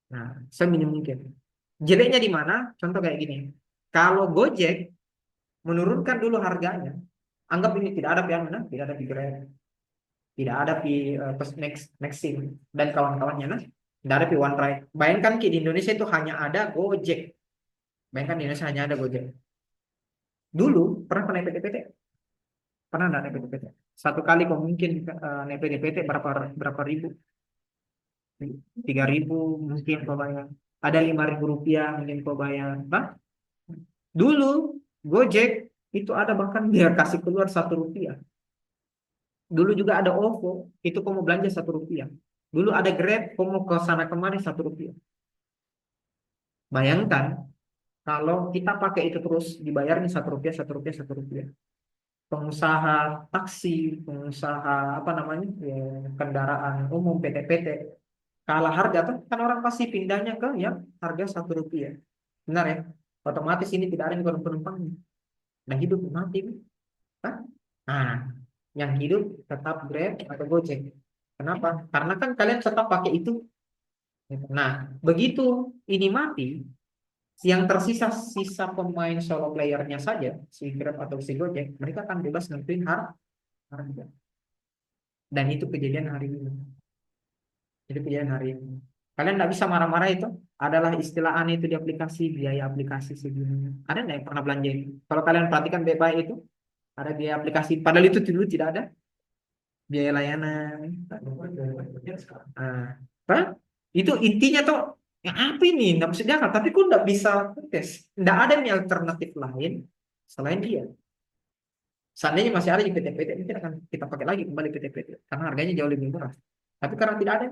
Nah, seminim mungkin. Jeleknya di mana? Contoh kayak gini. Kalau Gojek menurunkan dulu harganya, anggap ini tidak ada piano, nah, tidak ada di Grab, tidak ada di Maxim dan kawan-kawannya, nah, tidak ada di One Ride. Bayangkan di Indonesia itu hanya ada Gojek. Bayangkan di Indonesia hanya ada Gojek. Dulu pernah naik PT-PT? Pernah nggak naik PT-PT? Satu kali kok mungkin naik PT-PT berapa berapa ribu? 3.000 mungkin kau bayar. Ada 5.000 rupiah mungkin kau bayar. Nah, dulu Gojek itu ada bahkan dia kasih keluar 1 rupiah. Dulu juga ada OVO, itu kau mau belanja 1 rupiah. Dulu ada Grab, kau mau ke sana kemari 1 rupiah. Bayangkan kalau kita pakai itu terus dibayarnya 1 rupiah, 1 rupiah, 1 rupiah. Pengusaha taksi, pengusaha apa namanya, ya, kendaraan umum, PT-PT, kalah harga tuh kan orang pasti pindahnya ke yang harga 1 rupiah. Benar ya? Otomatis ini tidak ada yang penumpangnya. Nah hidup mati. Hah? Nah, yang hidup tetap Grab atau Gojek. Kenapa? Karena kan kalian tetap pakai itu. Nah, begitu ini mati, yang tersisa sisa pemain solo playernya saja, si Grab atau si Gojek, mereka akan bebas nentuin harga. Dan itu kejadian hari ini. Itu kejadian hari ini. Kalian nggak bisa marah-marah itu. Adalah istilah aneh itu di aplikasi, biaya aplikasi segini. Ada nggak yang pernah belanja ini? Kalau kalian perhatikan baik-baik itu, ada biaya aplikasi. Padahal itu dulu tidak ada biaya layanan. Nah, Pak, itu intinya tuh ya apa ini? Nggak bisa diakal. Tapi kok nggak bisa tes? Nggak ada nih alternatif lain selain dia. Seandainya masih ada di PT-PT, mungkin akan kita pakai lagi kembali PT-PT karena harganya jauh lebih murah. Tapi karena tidak ada,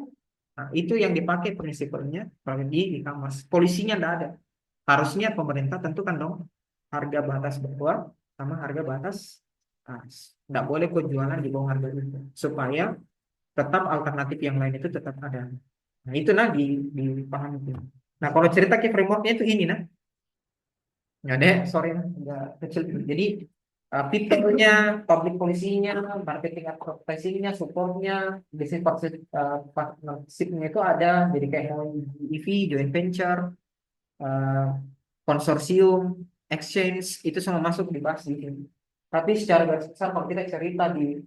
nah, itu yang dipakai prinsipnya kalau di e-commerce. Polisinya tidak ada. Harusnya pemerintah tentukan dong harga batas bawah sama harga batas atas. Tidak boleh kok jualan di bawah harga itu supaya tetap alternatif yang lain itu tetap ada. Nah, itu nah dipahami. Nah, kalau cerita ke frameworknya itu ini nah. Ya deh, sorry nah, agak kecil. Jadi people-nya, public policy-nya, marketing advertising-nya, support-nya, business partnership-nya itu ada. Jadi kayak mau EV, joint venture, eh, konsorsium, exchange, itu semua masuk dibahas di sini. Tapi secara garis besar kalau kita cerita di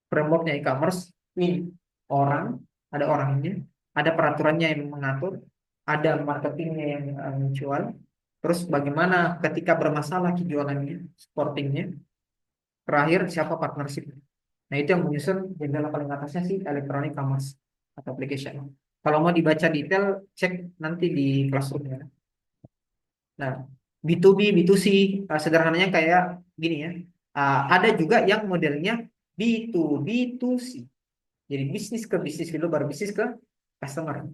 frameworknya e-commerce, ini orang, ada orangnya, ada peraturannya yang mengatur, ada marketingnya yang menjual, terus bagaimana ketika bermasalah jualannya, supportingnya, terakhir siapa partnership. Nah itu yang menyusun jendela paling atasnya sih electronic commerce atau application. Kalau mau dibaca detail, cek nanti di classroom ya. Nah, B2B, B2C, sederhananya kayak gini ya. Ada juga yang modelnya B2B2C. Jadi bisnis ke bisnis dulu, baru bisnis ke customer.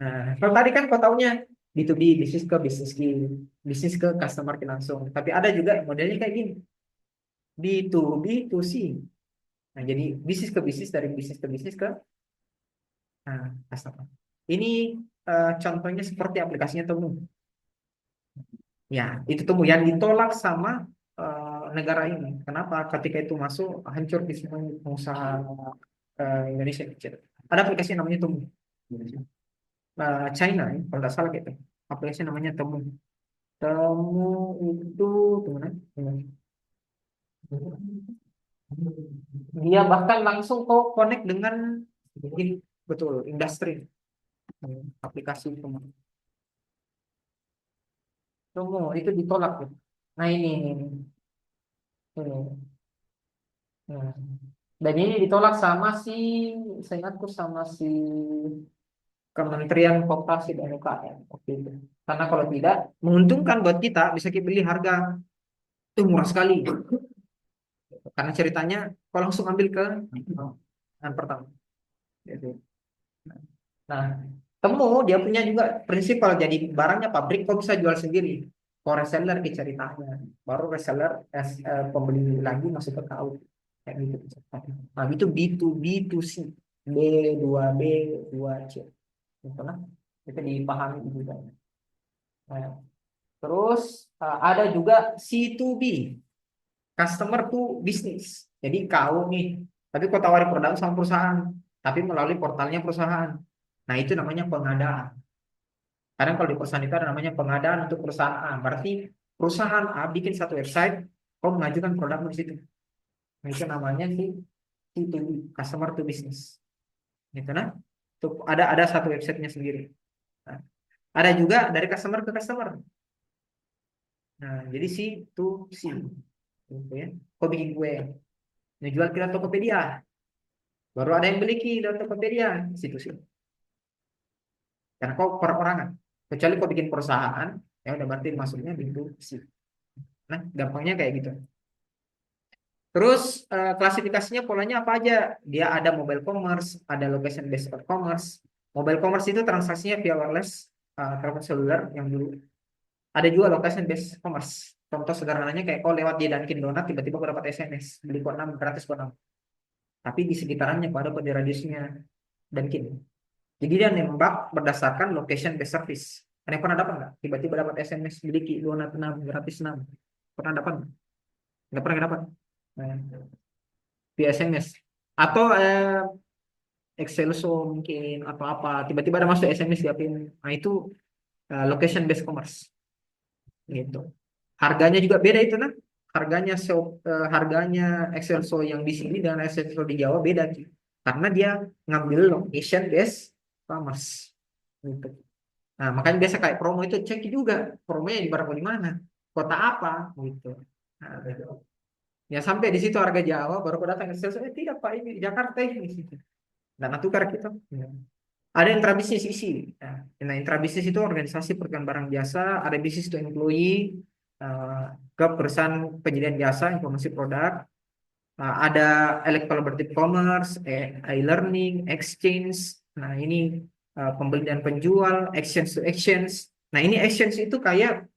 Nah, kalau tadi kan kau taunya B2B, bisnis ke customer langsung. Tapi ada juga modelnya kayak gini, B2B2C. Nah, jadi bisnis ke bisnis, dari bisnis ke bisnis ke customer. Ini contohnya seperti aplikasinya Temu. Ya, itu Temu yang ditolak sama negara ini. Kenapa? Ketika itu masuk, hancur di semua pengusaha Indonesia kecil. Ada aplikasi yang namanya Temu. China, ya, kalau nggak salah gitu. Aplikasi namanya Temu. Temu itu gimana? Dia bahkan langsung kok connect dengan betul industri. Aplikasi Temu. Temu itu ditolak. Gitu. Nah ini. Nah, dan ini ditolak sama si, saya ingatku sama si Kementerian Koperasi dan UKM waktu itu. Karena kalau tidak, menguntungkan buat kita, bisa kita beli harga itu murah sekali. Karena ceritanya, kalau langsung ambil ke yang pertama. Gitu. Nah, Temu dia punya juga prinsip kalau jadi barangnya pabrik, kok bisa jual sendiri. Kalau reseller di ceritanya, baru reseller pembeli lagi masuk ke kau. Kayak gitu. Nah, itu B2B2C, B2B 2C. Gitu lah. Itu dipahami juga. Nah, terus ada juga C2B, customer to business. Jadi kau nih, tapi kau tawari produk sama perusahaan, tapi melalui portalnya perusahaan. Nah, itu namanya pengadaan. Kadang kalau di perusahaan itu ada namanya pengadaan untuk perusahaan A. Berarti perusahaan A bikin satu website, kau mengajukan produk di situ. Nah, itu namanya sih C2B, customer to business. Gitu nah. Tuh, ada satu websitenya sendiri. Nah, ada juga dari customer ke customer. Nah, jadi si to si. Gitu ya. Kau bikin kue, ngejual ke Tokopedia. Baru ada yang beli ki dari Tokopedia, situ sih. Karena kau perorangan. Kecuali kau bikin perusahaan, ya udah berarti masuknya pintu sih. Nah, gampangnya kayak gitu. Terus klasifikasinya polanya apa aja? Dia ada mobile commerce, ada location based commerce. Mobile commerce itu transaksinya via wireless, telepon seluler yang dulu. Ada juga location based commerce. Contoh sederhananya kayak kau lewat di Dunkin Donat tiba-tiba kau dapat SMS beli kode 6 gratis kode 6. Tapi di sekitarannya kau ada di radiusnya Dunkin. Jadi dia nembak berdasarkan location based service. Kalian pernah dapat nggak? Tiba-tiba dapat SMS beli donat 6 gratis 6. Pernah dapat? Nggak pernah dapat. Nah, via SMS. Atau Excelso mungkin atau apa. Tiba-tiba ada masuk SMS di HP. Nah itu location based commerce. Gitu. Harganya juga beda itu nah. Harganya Excelso yang di sini dengan Excelso di Jawa beda. Karena dia ngambil location based commerce. Gitu. Nah, makanya biasa kayak promo itu cek juga promonya di barang di mana, kota apa gitu. Nah, ya sampai di situ harga Jawa baru kau datang ke sales, tidak Pak ini di Jakarta ini gitu. Dan tukar gitu. Ya. Ada intrabisnis isi. Nah, intrabisnis itu organisasi pertukaran barang jasa, ada bisnis to employee, eh, ke perusahaan penyediaan jasa, informasi produk, ada collaborative commerce, e-learning, exchange. Nah, ini pembeli dan penjual, exchange to exchange. Nah, ini exchange itu kayak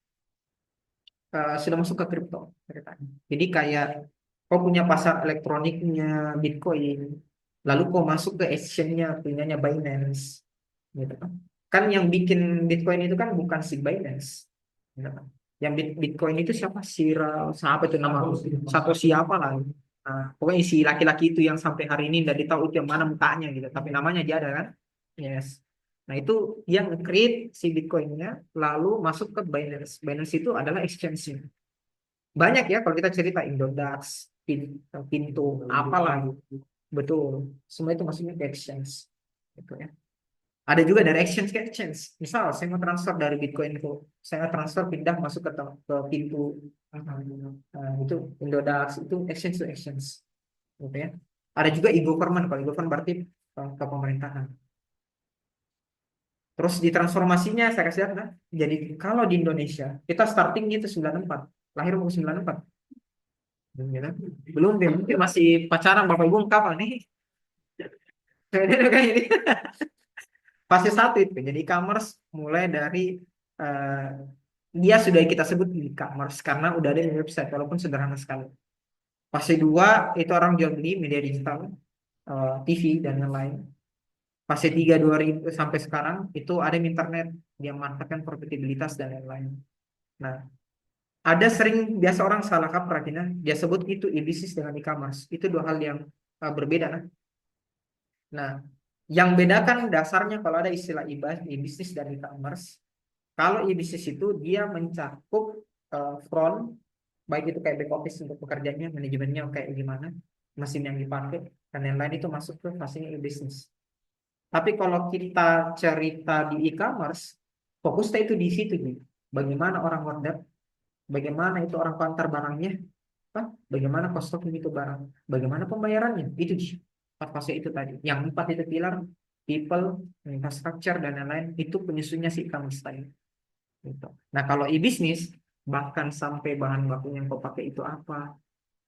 sudah masuk ke kripto ceritanya. Jadi kayak kau punya pasar elektroniknya Bitcoin, lalu kau masuk ke exchange-nya punyanya Binance, gitu kan. Kan yang bikin Bitcoin itu kan bukan si Binance, gitu kan. Yang Bitcoin itu siapa? Siapa itu nama? Satoshi siapa lah. Nah, pokoknya si laki-laki itu yang sampai hari ini tidak tahu itu yang mana mukanya gitu, tapi namanya dia ada kan? Yes. Nah itu yang create si Bitcoin-nya, lalu masuk ke Binance. Binance itu adalah exchange-nya. Banyak ya kalau kita cerita Indodax, Pintu, apalah gitu. Betul. Semua itu maksudnya ke exchange. Gitu ya. Ada juga dari exchange ke exchange. Misal saya mau transfer dari Bitcoin ke, saya transfer pindah masuk ke pintu, itu Indodax, itu exchange to exchange. Gitu ya. Ada juga e-government. Kalau e-government berarti ke pemerintahan. Terus di transformasinya saya kasih lihat, nah. Jadi kalau di Indonesia kita startingnya itu 94, lahir umur 94. Gitu. Belum dia mungkin masih pacaran bapak ibu kapan nih? Kayak ini. Fase satu itu. Jadi e-commerce mulai dari eh, dia sudah kita sebut e-commerce karena udah ada di website walaupun sederhana sekali. Fase dua itu orang jual beli media digital, TV dan lain-lain. Fase 3 2000 sampai sekarang itu ada di internet, dia memanfaatkan profitabilitas dan lain-lain. Nah, ada sering biasa orang salah kaprah, dia sebut itu e-business dengan e-commerce. Itu dua hal yang berbeda. Nah, yang bedakan dasarnya kalau ada istilah e-business dan e-commerce, kalau e-business itu dia mencakup front, baik itu kayak back office untuk pekerjaannya, manajemennya kayak gimana, mesin yang dipakai, dan lain-lain itu masuk ke fasenya e-business. Tapi kalau kita cerita di e-commerce, fokusnya itu di situ nih. Bagaimana orang order, bagaimana itu orang antar barangnya, bagaimana cost stocking itu barang, bagaimana pembayarannya, itu di empat fase itu tadi. Yang empat itu pilar, people, infrastructure dan lain-lain itu penyusunnya si e-commerce tadi. Gitu. Nah kalau e-bisnis bahkan sampai bahan baku yang kau pakai itu apa,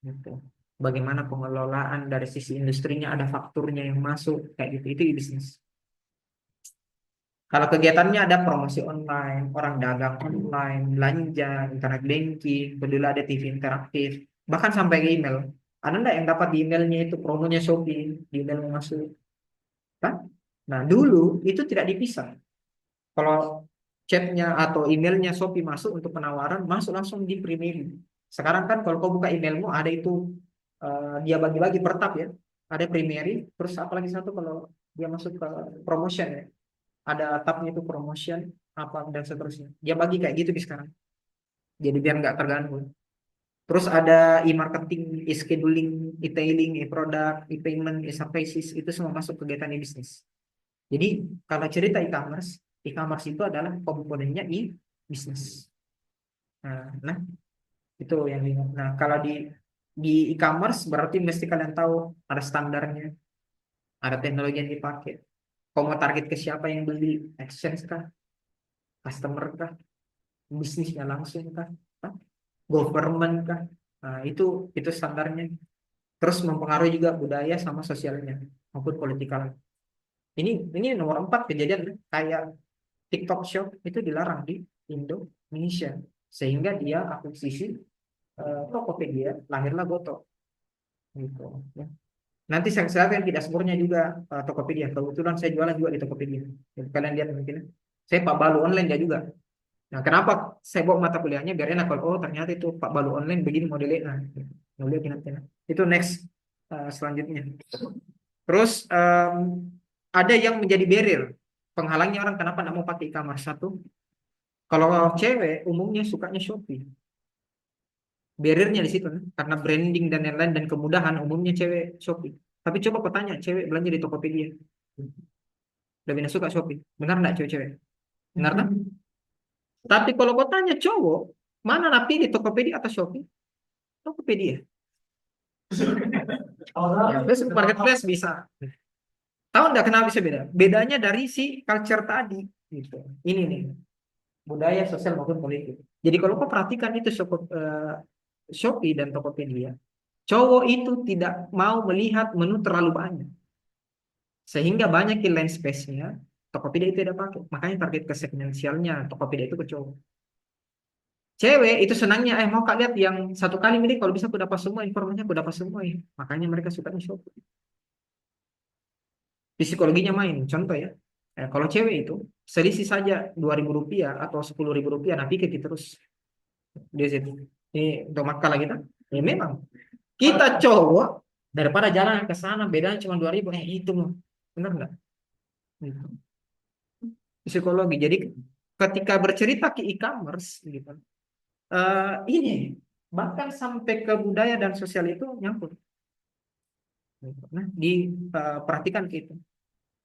gitu. Bagaimana pengelolaan dari sisi industrinya, ada fakturnya yang masuk kayak gitu, itu e-bisnis. Kalau kegiatannya ada promosi online, orang dagang online, belanja, internet banking, kedua ada TV interaktif, bahkan sampai ke email. Ada nggak yang dapat di emailnya itu promonya Shopee, di email yang masuk, kan? Nah dulu itu tidak dipisah. Kalau chatnya atau emailnya Shopee masuk untuk penawaran, masuk langsung di Primary. Sekarang kan kalau kau buka emailmu ada itu, dia bagi-bagi per tab ya. Ada Primary, terus apalagi satu kalau dia masuk ke promotion ya. Ada tabnya itu promotion apa dan seterusnya. Dia bagi kayak gitu di sekarang. Jadi biar nggak terganggu. Terus ada e-marketing, e-scheduling, e-tailing, e-product, e-payment, e-services itu semua masuk kegiatan e-bisnis. Jadi kalau cerita e-commerce, e-commerce itu adalah komponennya e-bisnis. Nah, itu yang diingat. Nah, kalau di e-commerce berarti mesti kalian tahu ada standarnya, ada teknologi yang dipakai. Kamu mau target ke siapa yang beli, exchange kah, customer kah, bisnisnya langsung kah, Hah? Government kah? Nah, itu standarnya. Terus mempengaruhi juga budaya sama sosialnya maupun politikal. Ini nomor 4 kejadian kayak TikTok Shop itu dilarang di Indonesia sehingga dia akuisisi Tokopedia, lahirlah Goto gitu ya. Nanti saya yang tidak sempurnya juga Tokopedia. Kebetulan saya jualan juga di Tokopedia. Jadi kalian lihat mungkin. Saya Pak Balu online ya juga. Nah, kenapa saya bawa mata kuliahnya biar enak kalau ternyata itu Pak Balu online begini modelnya. Nah, gitu. Nanti. Itu next selanjutnya. Terus ada yang menjadi barrier penghalangnya orang kenapa nggak mau pakai e-commerce satu. Kalau cewek umumnya sukanya Shopee. Barriernya di situ kan? Karena branding dan lain-lain dan kemudahan umumnya cewek Shopee. Tapi coba kau tanya cewek belanja di Tokopedia, lebih suka Shopee. Benar nggak cewek-cewek? Benar kan? Tapi kalau kau tanya cowok, mana napi di Tokopedia atau Shopee? Tokopedia. Ya, Facebook Marketplace bisa. Tahu nggak kenapa bisa beda? Bedanya dari si culture tadi. Gitu. Ini nih, budaya sosial maupun politik. Jadi kalau kau perhatikan itu Shopee dan Tokopedia, cowok itu tidak mau melihat menu terlalu banyak. Sehingga banyak line space-nya, Tokopedia itu tidak pakai. Makanya target ke segmensialnya Tokopedia itu ke cowok. Cewek itu senangnya, mau kak lihat yang satu kali milih, kalau bisa aku dapat semua informasinya, aku dapat semua ya. Makanya mereka suka di Shopee. Psikologinya main. Contoh ya, kalau cewek itu selisih saja Rp2.000 atau Rp10.000, nah pikir kita terus dia situ. Ini untuk makalah kita. Ya memang kita cowok daripada jalan ke sana bedanya cuma 2.000, itu mah benar nggak? Gitu. Psikologi. Jadi ketika bercerita ke e-commerce gitu, ini bahkan sampai ke budaya dan sosial itu nyangkut. Gitu. Nah, diperhatikan gitu.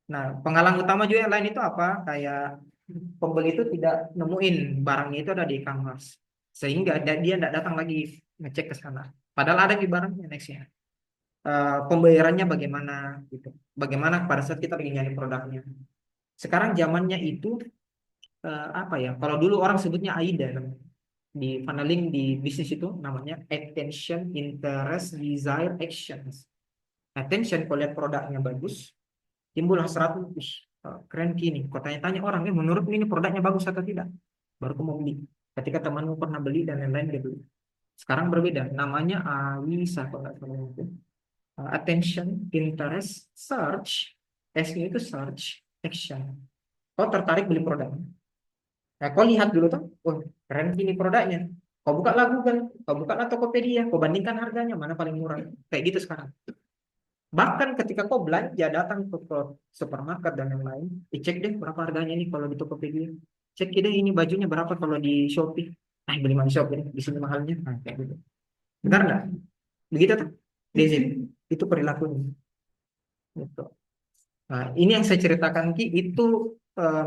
Nah, penghalang utama juga yang lain itu apa? Kayak pembeli itu tidak nemuin barangnya itu ada di e-commerce, sehingga dia tidak datang lagi ngecek ke sana. Padahal ada di barangnya nextnya. Pembayarannya bagaimana gitu? Bagaimana pada saat kita ingin nyari produknya? Sekarang zamannya itu apa ya? Kalau dulu orang sebutnya AIDA namanya. Di funneling di bisnis itu namanya attention, interest, desire, actions. Attention, kalau lihat produknya bagus, timbullah 100, keren gini. Kau tanya-tanya orang, menurut ini produknya bagus atau tidak? Baru kau mau beli. Ketika temanmu pernah beli dan lain-lain dia beli. Sekarang berbeda, namanya AWISA kalau nggak salah itu. Attention, interest, search, S-nya itu search, action. Kau tertarik beli produknya. Nah, kau lihat dulu tuh, oh keren gini produknya. Kau buka lah Google, kau buka lah Tokopedia, kau bandingkan harganya mana paling murah. Kayak gitu sekarang. Bahkan ketika kau belanja datang ke supermarket dan yang lain, dicek deh berapa harganya ini kalau di Tokopedia. Cek deh ini bajunya berapa kalau di Shopee. Nah, beli mana Shopee, di sini mahalnya. Nah, kayak gitu. Benar nggak? Begitu tuh. Di sini. Itu perilakunya. Gitu. Nah, ini yang saya ceritakan Ki, itu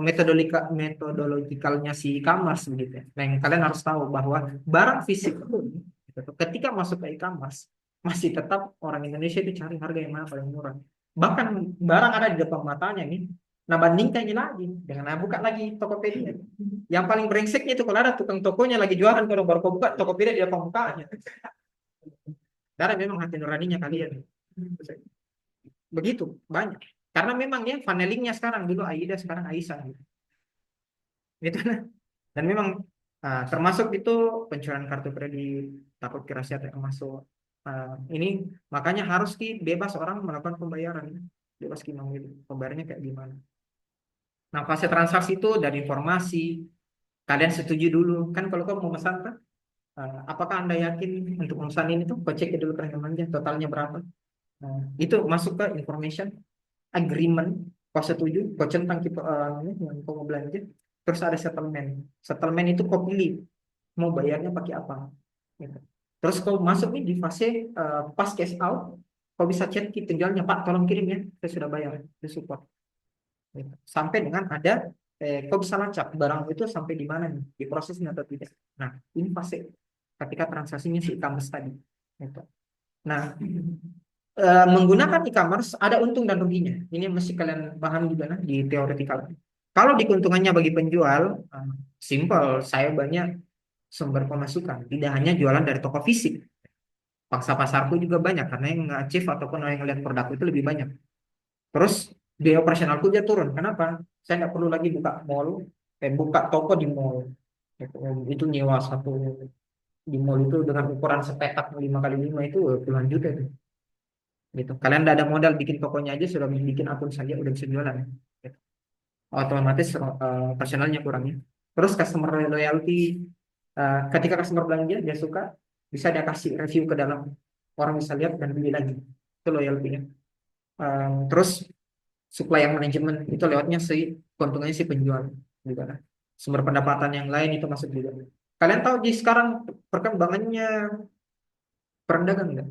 metodologikalnya si e-commerce begitu ya. Nah, yang kalian harus tahu bahwa barang fisik pun gitu, ketika masuk ke e-commerce masih tetap orang Indonesia itu cari harga yang mana paling murah. Bahkan barang ada di depan matanya nih. Nah, bandingkan ini lagi dengan buka lagi Tokopedia. Yang paling brengseknya itu kalau ada tukang tokonya lagi jualan, kalau baru kau buka Tokopedia di depan mukanya. Karena memang hati nuraninya kalian. Begitu banyak. Karena memang ya funnelingnya sekarang dulu Aida sekarang Aisyah gitu. Gitu nah. Dan memang termasuk itu pencurian kartu kredit, takut kerahasiaan yang masuk. Ini makanya harus bebas orang melakukan pembayaran. Bebas mau itu. Pembayarannya kayak gimana. Nah, fase transaksi itu dari informasi. Kalian setuju dulu. Kan kalau kamu mau pesan kan, apakah Anda yakin untuk pemesan ini tuh, kau cek dulu kerenyamannya, totalnya berapa. Nah, itu masuk ke information agreement, kau setuju, kau centang ini yang kau mau belanja, terus ada settlement. Settlement itu kau pilih mau bayarnya pakai apa. Gitu. Terus kau masuk nih di fase pas cash out, kau bisa chat ke penjualnya, Pak, tolong kirim ya, saya sudah bayar, saya support. Gitu. Sampai dengan ada kau bisa lacak barang itu sampai di mana nih, diprosesnya atau tidak. Nah, ini fase ketika transaksinya si e-commerce tadi. Gitu. Nah, menggunakan e-commerce ada untung dan ruginya. Ini mesti kalian paham juga nah, di teoretikal. Kalau di keuntungannya bagi penjual, simple, saya banyak sumber pemasukan. Tidak hanya jualan dari toko fisik. Pangsa pasarku juga banyak karena yang nge-achieve ataupun yang ngeliat produkku itu lebih banyak. Terus biaya operasionalku dia turun. Kenapa? Saya nggak perlu lagi buka mall, buka toko di mall. Itu nyewa satu di mall itu dengan ukuran sepetak 5 kali 5 itu puluhan juta itu. Gitu. Kalian udah ada modal bikin tokonya aja sudah bikin akun saja udah bisa jualan. Gitu. Otomatis personalnya kurangnya. Terus customer loyalty, ketika customer belanja dia suka, bisa dia kasih review ke dalam, orang bisa lihat dan beli lagi. Itu loyalty-nya. Terus supply yang manajemen itu lewatnya si keuntungannya si penjual juga. Kan. Sumber pendapatan yang lain itu masuk juga. Kalian tahu di sekarang perkembangannya perang dagang nggak?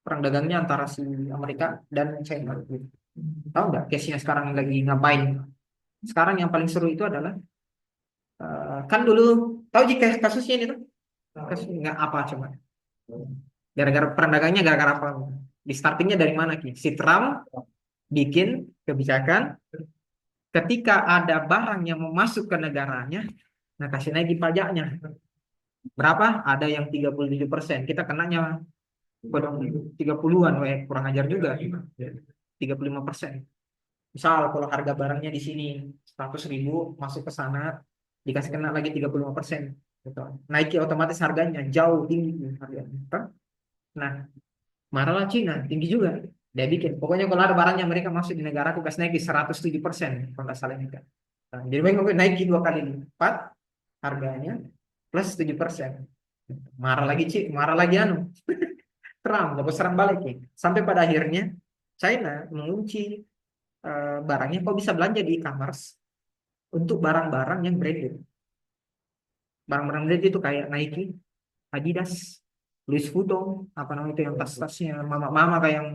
Perang dagangnya antara si Amerika dan China. Gitu. Tahu nggak case-nya sekarang lagi ngapain? Sekarang yang paling seru itu adalah kan dulu tahu jika kasusnya ini tuh kasus nggak apa coba. Gara-gara perang dagangnya gara-gara apa? Di startingnya dari mana Ki? Si Trump bikin kebijakan ketika ada barang yang mau masuk ke negaranya, nah kasih naik pajaknya. Berapa? Ada yang 37%. Kita kenanya 30-an, kurang ajar juga. 35%. Misal kalau harga barangnya di sini 100.000 masuk ke sana dikasih kena lagi 35%. Gitu. Naiki otomatis harganya jauh tinggi harganya. Nah, marahlah Cina tinggi juga. Dia bikin. Pokoknya kalau ada barangnya mereka masuk di negara aku kasih naik di 107% kalau nggak salah ini kan. Nah, jadi mereka naiki 2 kali lipat harganya plus 7%. Marah lagi Cik, marah lagi anu. Trump, dapat serang balik nih. Sampai pada akhirnya China mengunci barangnya kok bisa belanja di e-commerce untuk barang-barang yang branded. Barang-barang branded itu kayak Nike, Adidas, Louis Vuitton, apa namanya itu yang tas-tasnya mama-mama kayak yang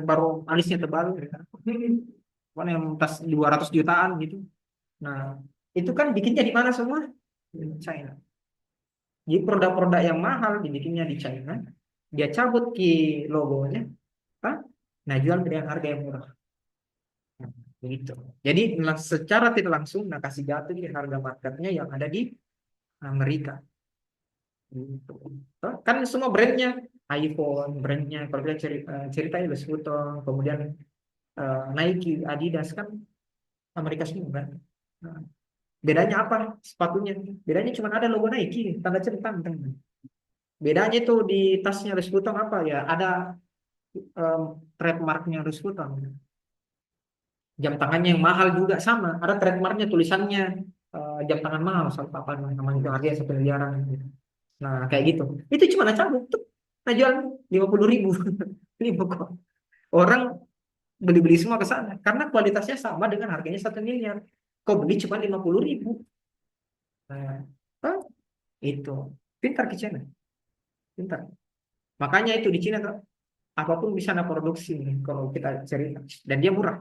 baru alisnya tebal, ya. Pokoknya yang tas 200 jutaan gitu. Nah, itu kan bikinnya di mana semua? Di China. Jadi produk-produk yang mahal dibikinnya di China, dia cabut ki logonya, Pak. Nah, jual dengan harga yang murah. Nah, begitu. Jadi secara tidak langsung nah kasih jatuh di harga marketnya yang ada di Amerika. Gitu. Toh, kan semua brandnya iPhone, brandnya kalau kita cerita ya Louis Vuitton, kemudian Nike, Adidas kan Amerika semua kan. Nah, bedanya apa sepatunya? Bedanya cuma ada logo Nike, tanda centang. Bedanya itu di tasnya Louis Vuitton apa ya? Ada trademarknya Louis Vuitton. Jam tangannya yang mahal juga sama. Ada trademarknya tulisannya jam tangan mahal. Sampai apa namanya itu harganya 1 miliaran. Gitu. Nah kayak gitu. Itu cuma cabut tuh. Nah jual 50.000. Ini kok. Orang beli-beli semua ke sana. Karena kualitasnya sama dengan harganya 1 miliar. Kau beli cuma 50.000. Nah, oh, itu. Pintar ke China. Pintar. Makanya itu di China tuh, apapun bisa ada produksi nih, kalau kita cerita. Dan dia murah.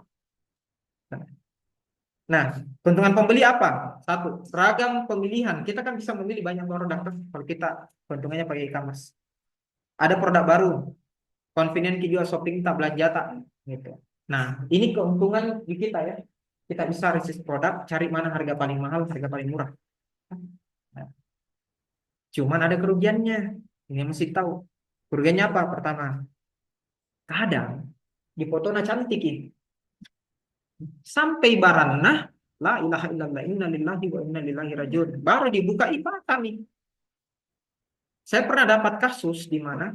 Nah, keuntungan pembeli apa? Satu, ragam pemilihan. Kita kan bisa memilih banyak produk kan, kalau kita keuntungannya pakai e-commerce. Ada produk baru, convenient jual shopping tak belanja tak gitu. Nah, ini keuntungan di kita ya. Kita bisa research produk, cari mana harga paling mahal, harga paling murah. Nah, cuman ada kerugiannya. Ini mesti tahu. Kerugiannya apa? Pertama, kadang di foto cantik ini. Sampai barang nah, la ilaha illallah inna lillahi wa inna ilaihi rajiun. Baru dibuka IPA kami. Saya pernah dapat kasus di mana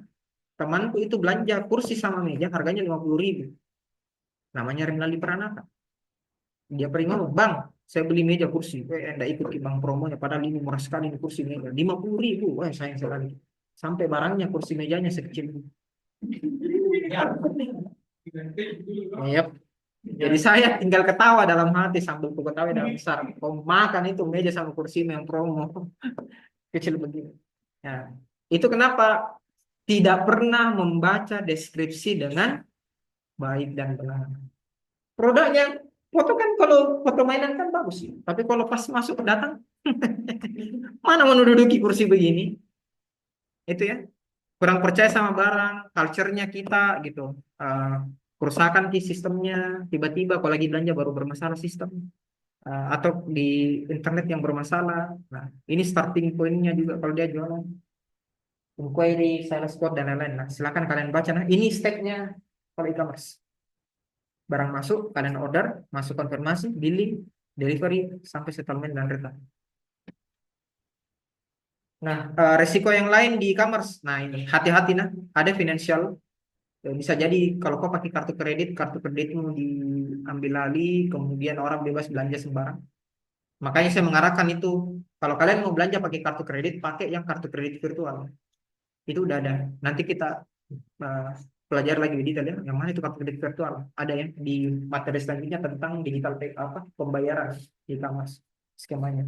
temanku itu belanja kursi sama meja harganya 50.000. Namanya Remlali Peranata. Dia pergi ngomong, bang, saya beli meja kursi. Enggak ikut ke bang promonya. Padahal ini murah sekali nih kursi meja. 50.000. Wah, sayang sekali. Sampai barangnya kursi mejanya sekecil itu. Yep. Jadi saya tinggal ketawa dalam hati sambil ku ketawa dalam besar. Kau makan itu meja sama kursi yang promo kecil begini. Nah, itu kenapa tidak pernah membaca deskripsi dengan baik dan benar. Produknya, foto kan kalau foto mainan kan bagus sih. Tapi kalau pas masuk datang, mana mau duduki kursi begini? Itu ya, kurang percaya sama barang, culture-nya kita gitu. Eh, Kerusakan di sistemnya, tiba-tiba kalau lagi belanja baru bermasalah sistem. Atau di internet yang bermasalah. Nah, ini starting point-nya juga kalau dia jualan. Inquiry, sales quote, dan lain-lain. Nah, silakan kalian baca. Nah, ini step-nya kalau e-commerce. Barang masuk, kalian order, masuk konfirmasi, billing, delivery, sampai settlement dan return. Nah, resiko yang lain di e-commerce. Nah, ini hati-hati nah, ada financial. Bisa jadi kalau kau pakai kartu kreditmu diambil alih, kemudian orang bebas belanja sembarang. Makanya saya mengarahkan itu, kalau kalian mau belanja pakai kartu kredit, pakai yang kartu kredit virtual. Itu udah ada. Nanti kita uh, pelajari lagi di detail ya. Yang mana itu kartu kredit virtual? Ada ya di materi selanjutnya tentang digital apa pembayaran di e-commerce skemanya.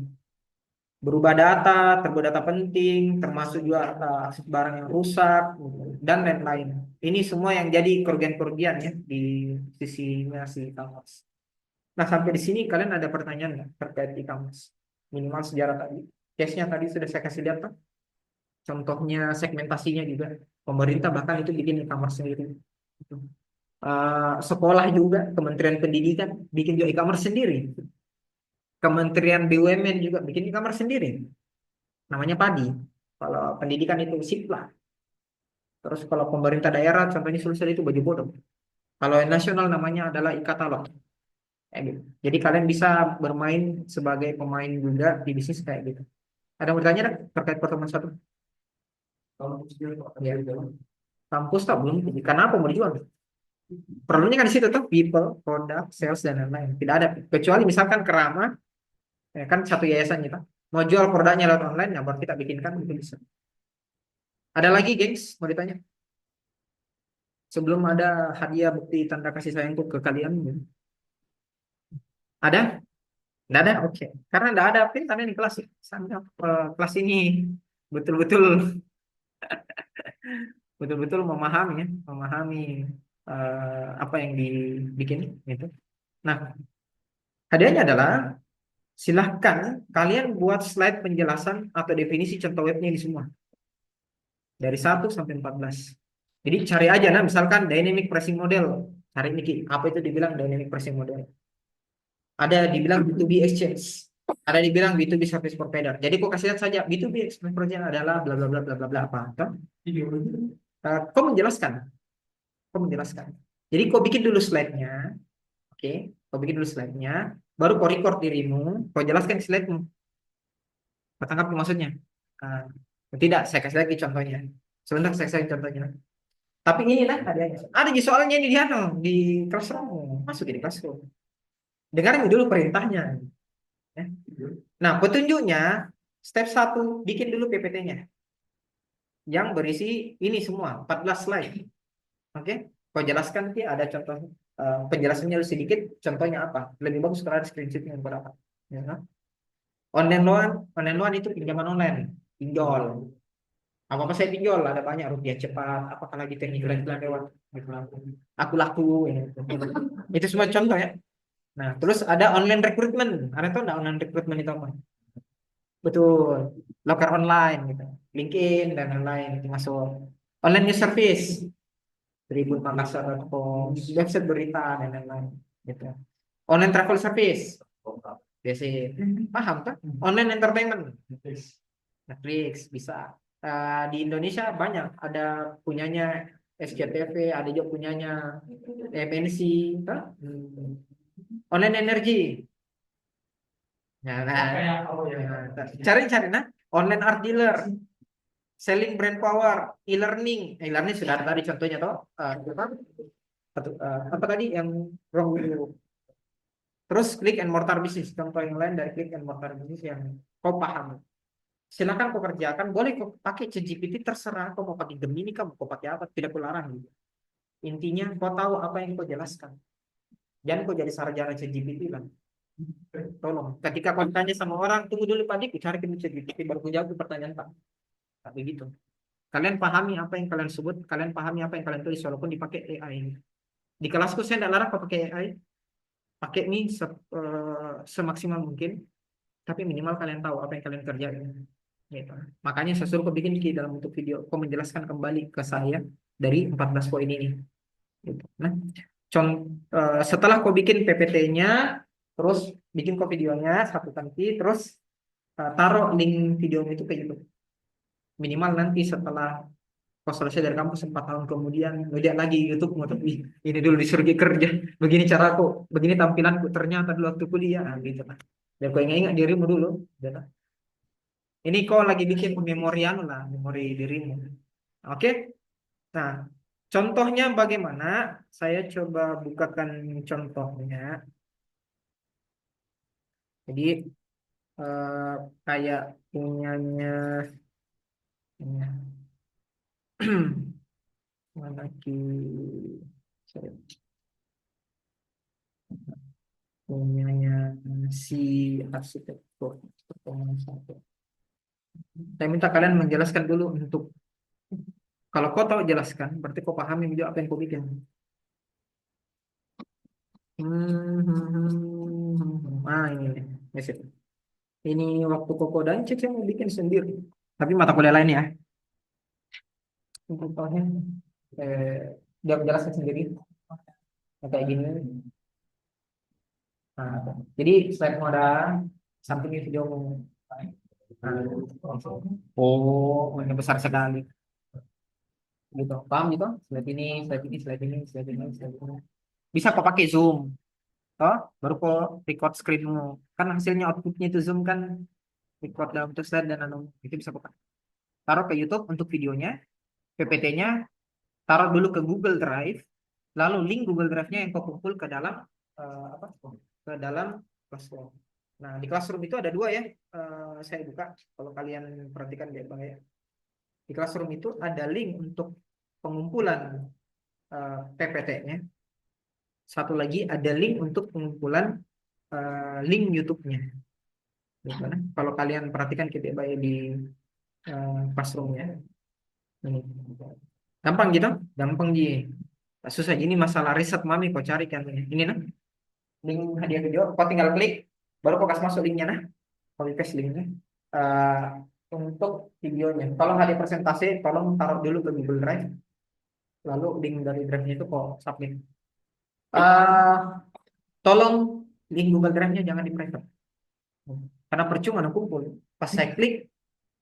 Berubah data, terbuat data penting, termasuk juga akses barang yang rusak dan lain-lain. Ini semua yang jadi kerugian-kerugian ya di sisinya si e-commerce. Nah, sampai di sini kalian ada pertanyaan nggak terkait e-commerce? Minimal sejarah tadi. Case-nya tadi sudah saya kasih lihat, Pak. Contohnya segmentasinya juga. Pemerintah bahkan itu bikin e-commerce sendiri. Gitu. Sekolah juga, Kementerian Pendidikan bikin juga e-commerce sendiri. Kementerian BUMN juga bikin e-commerce sendiri. Namanya PADI. Kalau pendidikan itu SIPLA. Terus kalau pemerintah daerah, contohnya Sulsel itu baju bodoh. Kalau yang nasional namanya adalah e-katalog. Kayak gitu. Jadi kalian bisa bermain sebagai pemain juga di bisnis kayak gitu. Ada yang bertanya terkait pertemuan satu? Ya. Kampus tak belum. Karena apa mau dijual? Perlunya kan di situ tuh people, produk, sales dan lain-lain. Tidak ada kecuali misalkan Kerama, ya kan satu yayasan kita mau jual produknya lewat online, ya baru kita bikinkan itu bisa. Ada lagi, gengs, mau ditanya? Sebelum ada hadiah bukti tanda kasih sayangku ke kalian, gitu. Ada? Nggak ada? Oke. Karena nggak ada kalian di kelas. Sampai kelas ini betul-betul betul-betul memahami ya, memahami apa yang dibikin gitu. Nah, hadiahnya adalah silahkan kalian buat slide penjelasan atau definisi contoh webnya ini semua dari 1 sampai 14. Jadi cari aja nah misalkan dynamic pricing model. Cari Niki, apa itu dibilang dynamic pricing model? Ada dibilang B2B exchange. Ada dibilang B2B service provider. Jadi kok kasih lihat saja B2B exchange provider adalah bla bla bla bla bla bla apa. Toh? Kau menjelaskan, kau menjelaskan. Jadi kau bikin dulu slide-nya, oke? Kau bikin dulu slide-nya, baru kau record dirimu, kau jelaskan di slide-mu. Kau tangkap maksudnya? Ah, tidak, saya kasih lagi contohnya. Sebentar saya kasih contohnya. Tapi inilah adanya. Ada di soalnya ini di di classroom. Masuk di classroom. Dengarin dulu perintahnya. Ya. Nah, petunjuknya step 1 bikin dulu PPT-nya yang berisi ini semua 14 slide. Oke? Kau jelaskan nanti ada contoh penjelasannya sedikit, contohnya apa? Lebih bagus kalau ada screenshot-nya berapa. Ya, kan? Online loan itu pinjaman online, pinjol. Apa-apa saya pinjol, ada banyak rupiah cepat, apakah lagi teknik iklan lewat iklan. Aku laku ya. Itu semua contoh ya. Nah, terus ada online recruitment. Ada tahu nggak online recruitment itu apa? Betul, loker online gitu, LinkedIn dan lain-lain itu masuk. Online news service, Tribun Makassar.com, website berita dan lain-lain gitu. Online travel service, biasa paham kan? Online entertainment, Netflix bisa. Di Indonesia banyak, ada punyanya SCTV, ada juga punyanya MNC, kan? Online energi. Cari-cari nah, online art dealer, selling brand power, e-learning. E-learning sudah ada tadi contohnya toh. Apa tadi yang wrong dulu. Terus click and mortar business, contoh yang lain dari click and mortar business yang kau paham. Silakan kau kerjakan, boleh kau pakai ChatGPT terserah, kau mau pakai Gemini, kamu mau pakai apa, tidak kau larang gitu. Intinya kau tahu apa yang kau jelaskan. Jangan kau jadi sarjana ChatGPT lah. Tolong, ketika kau tanya sama orang, tunggu dulu Pak Dik, cari ke ChatGPT baru kau jawab pertanyaan Pak. Tak begitu. Kalian pahami apa yang kalian sebut, kalian pahami apa yang kalian tulis walaupun dipakai AI ini. Di kelasku saya tidak larang kau pakai AI, pakai ini semaksimal mungkin, tapi minimal kalian tahu apa yang kalian kerjakan. Gitu. Makanya saya suruh kau bikin Ki dalam bentuk video, kau menjelaskan kembali ke saya dari 14 poin ini. Gitu. Nah, setelah kau bikin PPT-nya, terus bikin kau videonya satu nanti, terus taruh link video itu ke YouTube. Minimal nanti setelah kau selesai dari kampus 4 tahun kemudian ngeliat lagi YouTube mau tapi ini dulu disuruh kerja begini caraku begini tampilanku ternyata dulu waktu kuliah gitu lah dan kau ingat dirimu dulu gitu. Ini kau lagi bikin memorian lah memori dirimu, oke. Nah, contohnya bagaimana, saya coba bukakan contohnya. Jadi eh, kayak punyanya mana ki saya punyanya si arsitektur pertemuan satu. Saya minta kalian menjelaskan dulu untuk kalau kau tahu jelaskan, berarti kau pahami juga apa yang kau bikin. Ini nih, message. Ini waktu koko dan cek saya mau bikin sendiri. Tapi mata kuliah lain ya. Contohnya, dia menjelaskan sendiri. Kayak gini. Nah, jadi slide ada sampingnya video. Nah, oh, ini besar sekali. Gitu, paham gitu? Slide ini, slide ini, slide ini, slide ini, slide ini. Bisa kok pakai Zoom, toh? Baru kok record screenmu. Kan hasilnya outputnya itu Zoom kan record dalam bentuk slide dan itu bisa kok taruh ke YouTube untuk videonya, PPT-nya, taruh dulu ke Google Drive, lalu link Google Drive-nya yang kau kumpul ke dalam apa? Ke dalam Classroom. Nah, di Classroom itu ada dua ya. Saya buka kalau kalian perhatikan baik-baik ya. Di Classroom itu ada link untuk pengumpulan PPT-nya. Satu lagi ada link untuk pengumpulan link YouTube-nya. Gitu, nah. Kalau kalian perhatikan baik-baik di Classroom-nya. Ini. Gampang gitu? Gampang ji. Tak susah ini masalah riset mami kau carikan ini nah. Link hadiah video, kau tinggal klik, baru kau kasih masuk linknya nah. Copy paste linknya. Eh, untuk videonya. Tolong hadiah presentasi, tolong taruh dulu ke Google Drive. Lalu link dari drive-nya itu kau submit. Eh, tolong link Google Drive-nya jangan di private. Karena percuma nah kumpul. Pas saya klik,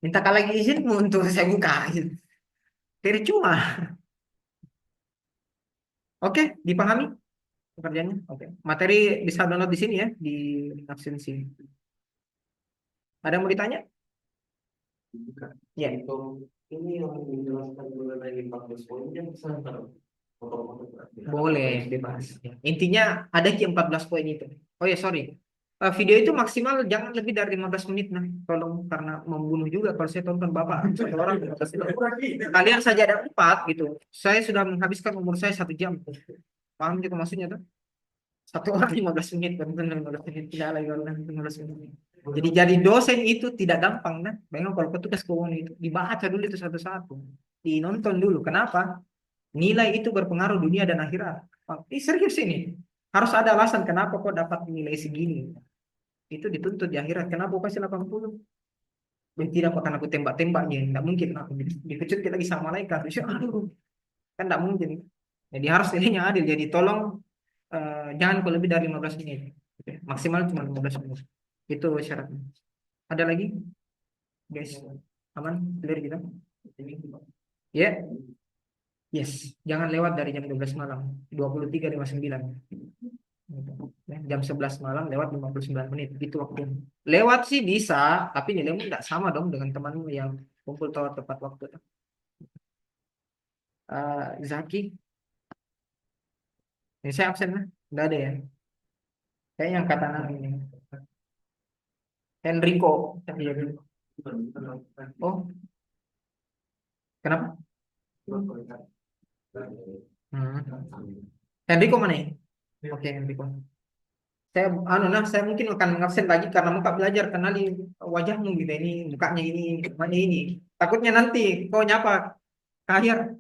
minta lagi izinmu untuk saya buka. Percuma. Oke, dipahami pekerjaannya? Oke. Materi bisa download di sini ya, di Absensi. Ada yang mau ditanya? Ya. Untuk ini yang menjelaskan mengenai 14 poin yang bisa taruh foto-foto berarti. Boleh, bebas. Ya. Intinya ada 14 poin itu. Oh ya, sorry. Video itu maksimal jangan lebih dari 15 menit nah. Tolong karena membunuh juga kalau saya tonton Bapak satu orang 15 menit. Kalian saja ada 4 gitu. Saya sudah menghabiskan umur saya 1 jam. Paham juga maksudnya tuh? Satu orang 15 menit, bukan 15 menit. Tidak lagi orang 15 menit. Jadi dosen itu tidak gampang nah. Bayangkan kalau petugas keuangan itu dibaca dulu itu satu-satu. Dinonton dulu. Kenapa? Nilai itu berpengaruh dunia dan akhirat. Serius ini. Harus ada alasan kenapa kok dapat nilai segini. Itu dituntut di akhirat. Kenapa kok kasih 80? Tidak akan aku tembak-tembaknya. Tidak mungkin aku dikecut lagi sama malaikat. Aduh, kan tidak mungkin. Jadi harus ininya adil. Jadi tolong jangan lebih dari 15 menit. Oke, maksimal cuma 15 menit. Itu syaratnya. Ada lagi, guys? Aman? Clear kita? Ya, yes. Jangan lewat dari jam 12 malam. 23.59. Jam 11 malam lewat 59 menit. Itu waktu. Lewat sih bisa, tapi nilaimu tidak sama dong dengan temanmu yang kumpul tepat waktu. Zaki, ini saya absen lah. Nggak ada ya. Kayaknya yang kata nama ini. Enrico. Oh, kenapa? Hmm. Enrico mana ya? Oke, Enrico. Saya mungkin akan mengabsen lagi karena muka belajar kenali wajahmu gitu ini, mukanya ini, mukanya ini. Takutnya nanti kau nyapa kahir,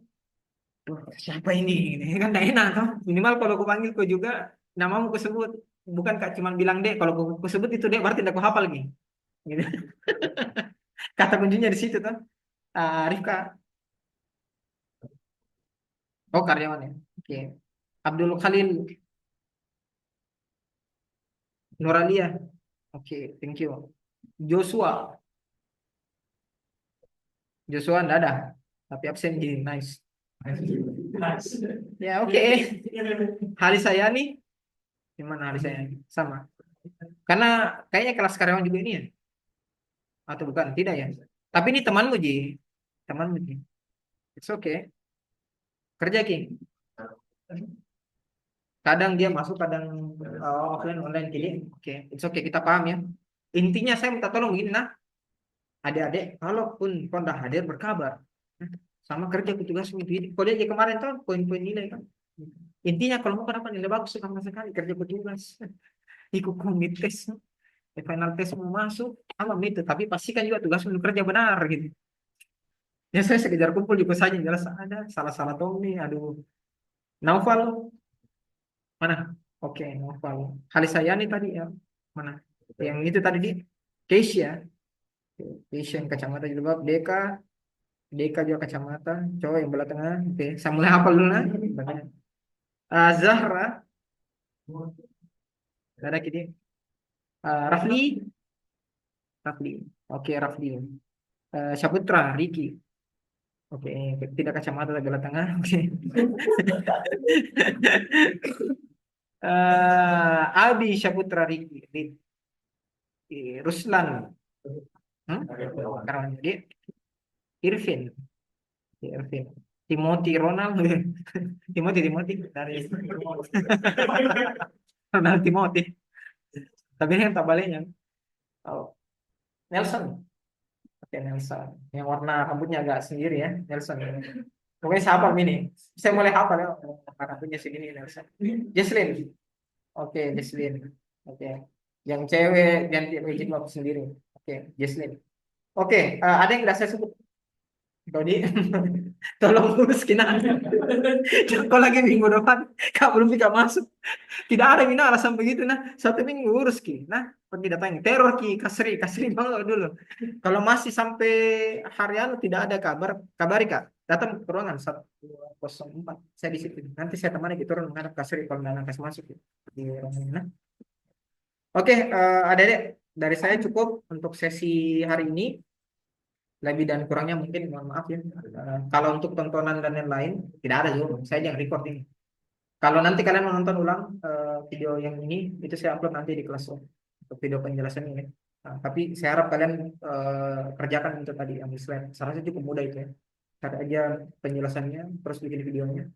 "Duh, siapa ini?" Gitu. Kan tidak enak kan? Minimal kalau aku panggil kau juga namamu kusebut, bukan kak cuman bilang dek. Kalau aku sebut itu dek berarti tidak aku hafal lagi. Gitu. Kata kuncinya di situ kan. Rifka. Oh karyawan ya. Oke. Abdul Khalil Nuralia. Oke, thank you. Joshua. Joshua enggak ada, tapi absen di nice. Ya, oke. Hari saya nih, gimana hari saya? Sama. Karena kayaknya kelas karyawan juga ini ya. Atau bukan? Tidak ya. Tapi ini temanmu, Ji. Temanmu, Ji. It's okay. Kerja, Ki. Kadang dia masuk, kadang offline, online. Jadi, oke. It's okay, kita paham ya. Intinya saya minta tolong begini, nah. Adik-adik, kalaupun kau udah hadir berkabar. Sama kerja petugas itu. Kalau dia kemarin tuh poin-poin nilai kan. Intinya kalau mau dapat nilai bagus sama sekali kerja petugas. Ikut komit tes, final tes mau masuk, alam itu. Tapi pastikan juga tugas untuk kerja benar gitu. Ya saya sekejar kumpul juga saja jelas ada salah-salah dong nih. Aduh, Naufal mana? Oke, Naufal. Saya nih tadi ya mana? Yang itu tadi di Keisha. Keisha yang kacamata jilbab, Deka juga kacamata, cowok yang belah tengah. Oke, saya mulai hafal dulu nah. Zahra, ada kini. Rafli, Rafli. Oke, Rafli. Saputra, Riki. Oke, tidak kacamata tapi belah tengah. Oke. Albi, Saputra, Riki. Ruslan. Hmm? Karena dia Irvin. Irvin. Timothy Ronald. Timothy dari Ronald Timothy. Tapi ini yang tak baliknya. Oh, Nelson. Oke, Nelson. Yang warna rambutnya agak sendiri ya, Nelson. Pokoknya saya hafal ini. Saya mulai hafal ya. Warna rambutnya segini Nelson. Jesslyn. Oke, Jesslyn. Oke. Yang cewek ganti baju jilbab sendiri. Oke, Jesslyn. Oke, ada yang tidak saya sebut. Dodi, tolong urus kina. Kalau lagi minggu depan, kak belum bisa masuk. Tidak ada mina alasan begitu nah. Satu minggu urus ki. Nah, pergi datang teror ki kasri banget dulu. Kalau masih sampai hari anu tidak ada kabar, kabari kak. Datang ke ruangan 104. Saya di situ. Nanti saya temani gitu turun menghadap kasri kalau nggak kasih masuk ya. Di ruangan. Nah. Oke, adik-adik dari saya cukup untuk sesi hari ini. Lebih dan kurangnya mungkin mohon maaf ya. Kalau untuk tontonan dan lain-lain tidak ada juga. Saya yang record ini. Kalau nanti kalian mau nonton ulang video yang ini, itu saya upload nanti di kelas untuk video penjelasan ini. Nah, tapi saya harap kalian kerjakan itu tadi ambil slide. Seharusnya cukup mudah itu ya. Cari aja penjelasannya, terus bikin videonya.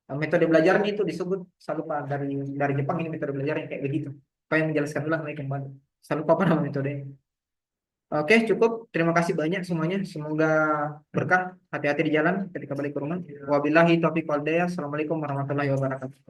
Metode belajarnya itu disebut, saya lupa dari Jepang ini metode belajarnya kayak begitu. Kau yang menjelaskan ulang lagi kembali. Saya lupa apa nama metodenya. Oke, cukup. Terima kasih banyak semuanya. Semoga berkah. Hati-hati di jalan ketika balik ke rumah. Wabillahi taufiq wal hidayah. Assalamualaikum warahmatullahi wabarakatuh.